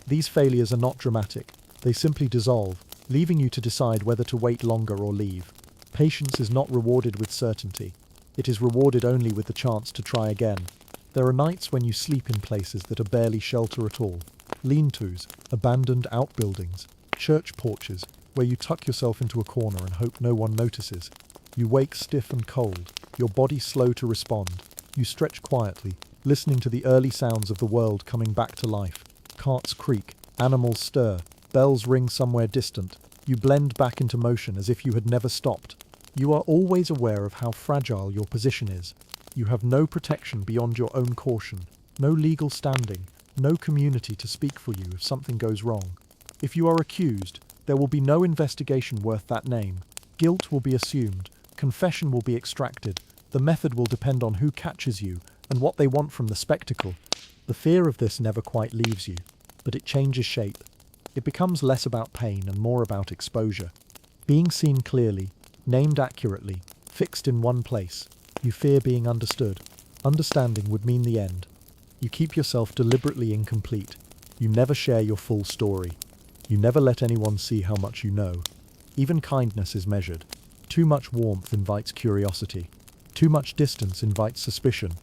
These failures are not dramatic. They simply dissolve, leaving you to decide whether to wait longer or leave. Patience is not rewarded with certainty. It is rewarded only with the chance to try again. There are nights when you sleep in places that are barely shelter at all. Lean-tos, abandoned outbuildings, church porches, where you tuck yourself into a corner and hope no one notices. You wake stiff and cold, your body slow to respond. You stretch quietly, listening to the early sounds of the world coming back to life. Carts creak, animals stir, bells ring somewhere distant. You blend back into motion as if you had never stopped. You are always aware of how fragile your position is. You have no protection beyond your own caution, no legal standing, no community to speak for you if something goes wrong. If you are accused, there will be no investigation worth that name. Guilt will be assumed, confession will be extracted. The method will depend on who catches you and what they want from the spectacle. The fear of this never quite leaves you, but it changes shape. It becomes less about pain and more about exposure. Being seen clearly, named accurately, fixed in one place. You fear being understood. Understanding would mean the end. You keep yourself deliberately incomplete. You never share your full story. You never let anyone see how much you know. Even kindness is measured. Too much warmth invites curiosity. Too much distance invites suspicion.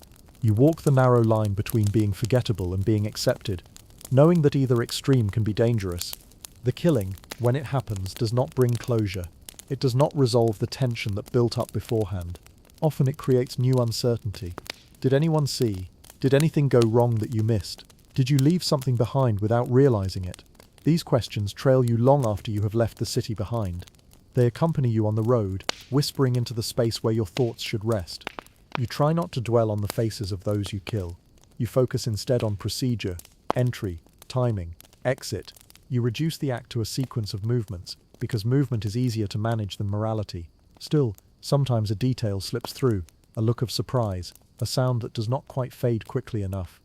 You walk the narrow line between being forgettable and being accepted, knowing that either extreme can be dangerous. The killing, when it happens, does not bring closure. It does not resolve the tension that built up beforehand. Often it creates new uncertainty. Did anyone see? Did anything go wrong that you missed? Did you leave something behind without realizing it? These questions trail you long after you have left the city behind. They accompany you on the road, whispering into the space where your thoughts should rest. You try not to dwell on the faces of those you kill. You focus instead on procedure, entry, timing, exit. You reduce the act to a sequence of movements, because movement is easier to manage than morality. Still, sometimes a detail slips through, a look of surprise, a sound that does not quite fade quickly enough.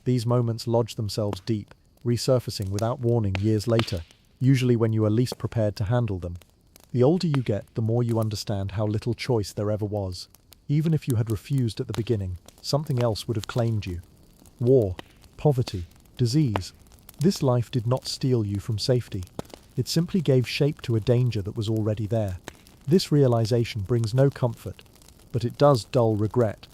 These moments lodge themselves deep, resurfacing without warning years later, usually when you are least prepared to handle them. The older you get, the more you understand how little choice there ever was. Even if you had refused at the beginning, something else would have claimed you. War, poverty, disease. This life did not steal you from safety. It simply gave shape to a danger that was already there. This realization brings no comfort, but it does dull regret.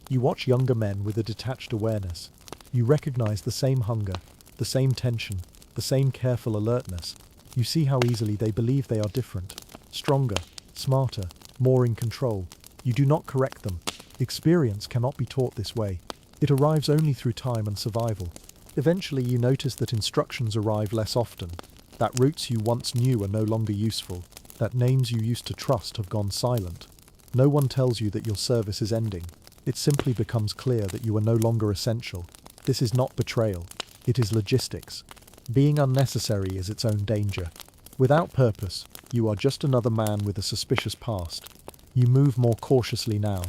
You watch younger men with a detached awareness. You recognize the same hunger, the same tension, the same careful alertness. You see how easily they believe they are different, stronger, smarter, more in control. You do not correct them. Experience cannot be taught this way. It arrives only through time and survival. Eventually you notice that instructions arrive less often, that routes you once knew are no longer useful, that names you used to trust have gone silent. No one tells you that your service is ending. It simply becomes clear that you are no longer essential. This is not betrayal. It is logistics. Being unnecessary is its own danger. Without purpose, you are just another man with a suspicious past. You move more cautiously now,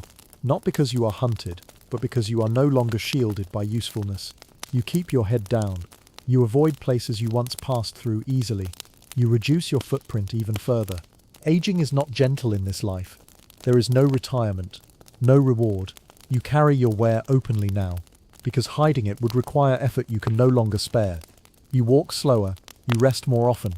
not because you are hunted, but because you are no longer shielded by usefulness. You keep your head down. You avoid places you once passed through easily. You reduce your footprint even further. Aging is not gentle in this life. There is no retirement, no reward. You carry your wear openly now, because hiding it would require effort you can no longer spare. You walk slower, you rest more often.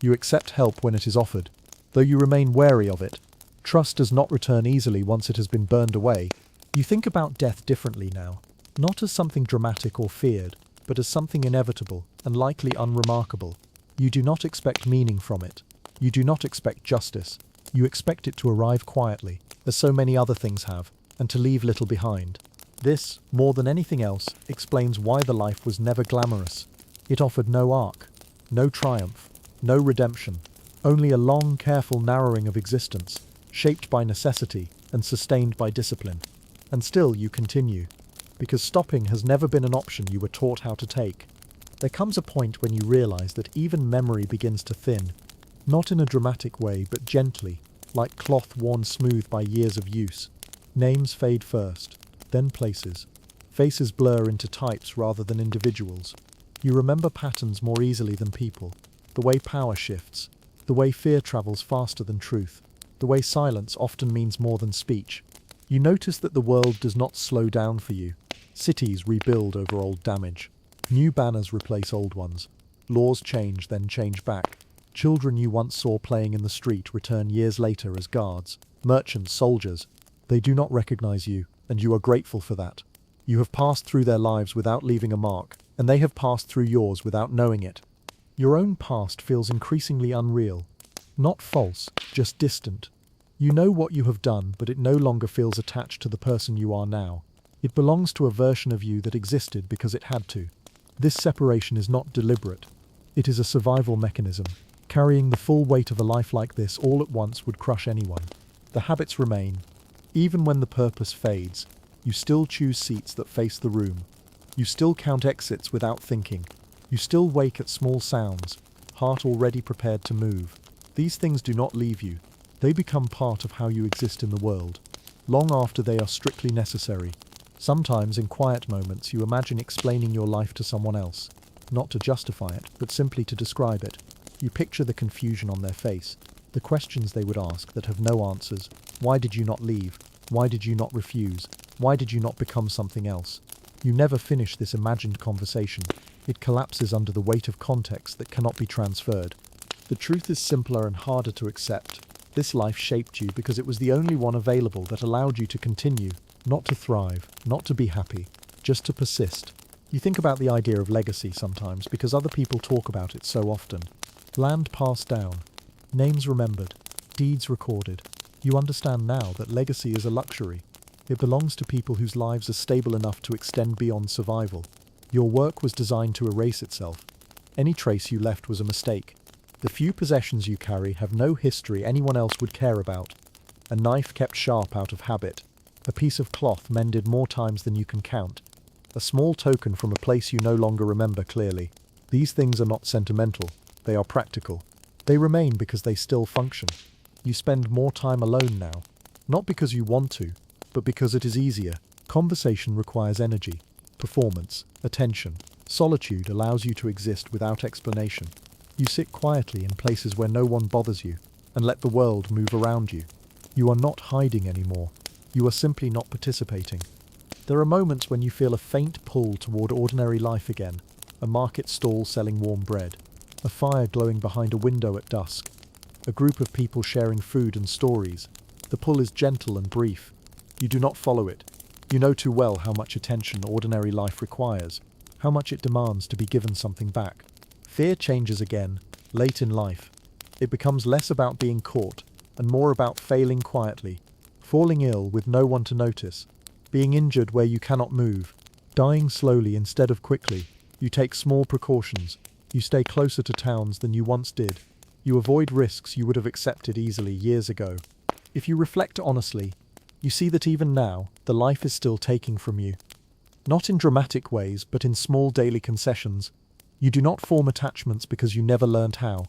You accept help when it is offered, though you remain wary of it. Trust does not return easily once it has been burned away. You think about death differently now, not as something dramatic or feared, but as something inevitable and likely unremarkable. You do not expect meaning from it. You do not expect justice. You expect it to arrive quietly, as so many other things have, and to leave little behind. This, more than anything else, explains why the life was never glamorous. It offered no arc, no triumph, no redemption, only a long, careful narrowing of existence, shaped by necessity and sustained by discipline. And still you continue, because stopping has never been an option you were taught how to take. There comes a point when you realize that even memory begins to thin, not in a dramatic way, but gently, like cloth worn smooth by years of use. Names fade first, then places. Faces blur into types rather than individuals. You remember patterns more easily than people, the way power shifts, the way fear travels faster than truth, the way silence often means more than speech. You notice that the world does not slow down for you. Cities rebuild over old damage. New banners replace old ones. Laws change, then change back. Children you once saw playing in the street return years later as guards, merchants, soldiers. They do not recognize you, and you are grateful for that. You have passed through their lives without leaving a mark, and they have passed through yours without knowing it. Your own past feels increasingly unreal. Not false, just distant. You know what you have done, but it no longer feels attached to the person you are now. It belongs to a version of you that existed because it had to. This separation is not deliberate. It is a survival mechanism. Carrying the full weight of a life like this all at once would crush anyone. The habits remain. Even when the purpose fades, you still choose seats that face the room. You still count exits without thinking. You still wake at small sounds, heart already prepared to move. These things do not leave you. They become part of how you exist in the world, long after they are strictly necessary. Sometimes in quiet moments you imagine explaining your life to someone else, not to justify it, but simply to describe it. You picture the confusion on their face, the questions they would ask that have no answers. Why did you not leave? Why did you not refuse? Why did you not become something else? You never finish this imagined conversation. It collapses under the weight of context that cannot be transferred. The truth is simpler and harder to accept. This life shaped you because it was the only one available that allowed you to continue, not to thrive, not to be happy, just to persist. You think about the idea of legacy sometimes because other people talk about it so often. Land passed down, names remembered, deeds recorded. You understand now that legacy is a luxury. It belongs to people whose lives are stable enough to extend beyond survival. Your work was designed to erase itself. Any trace you left was a mistake. The few possessions you carry have no history anyone else would care about. A knife kept sharp out of habit. A piece of cloth mended more times than you can count. A small token from a place you no longer remember clearly. These things are not sentimental. They are practical. They remain because they still function. You spend more time alone now. Not because you want to, but because it is easier. Conversation requires energy, performance, attention. Solitude allows you to exist without explanation. You sit quietly in places where no one bothers you, and let the world move around you. You are not hiding anymore. You are simply not participating. There are moments when you feel a faint pull toward ordinary life again. A market stall selling warm bread. A fire glowing behind a window at dusk. A group of people sharing food and stories. The pull is gentle and brief. You do not follow it. You know too well how much attention ordinary life requires, how much it demands to be given something back. Fear changes again, late in life. It becomes less about being caught, and more about failing quietly, falling ill with no one to notice, being injured where you cannot move, dying slowly instead of quickly. You take small precautions. You stay closer to towns than you once did. You avoid risks you would have accepted easily years ago. If you reflect honestly, you see that even now, the life is still taking from you. Not in dramatic ways, but in small daily concessions. You do not form attachments because you never learned how.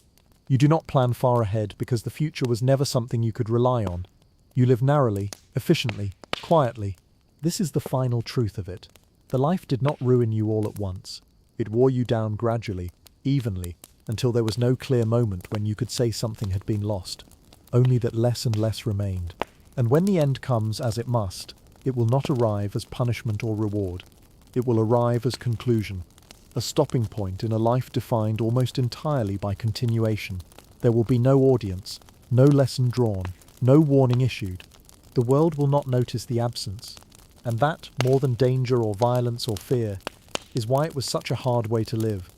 You do not plan far ahead because the future was never something you could rely on. You live narrowly, efficiently, quietly. This is the final truth of it. The life did not ruin you all at once. It wore you down gradually, evenly, until there was no clear moment when you could say something had been lost. Only that less and less remained. And when the end comes, as it must, it will not arrive as punishment or reward. It will arrive as conclusion. A stopping point in a life defined almost entirely by continuation. There will be no audience, no lesson drawn, no warning issued. The world will not notice the absence. And that, more than danger or violence or fear, is why it was such a hard way to live.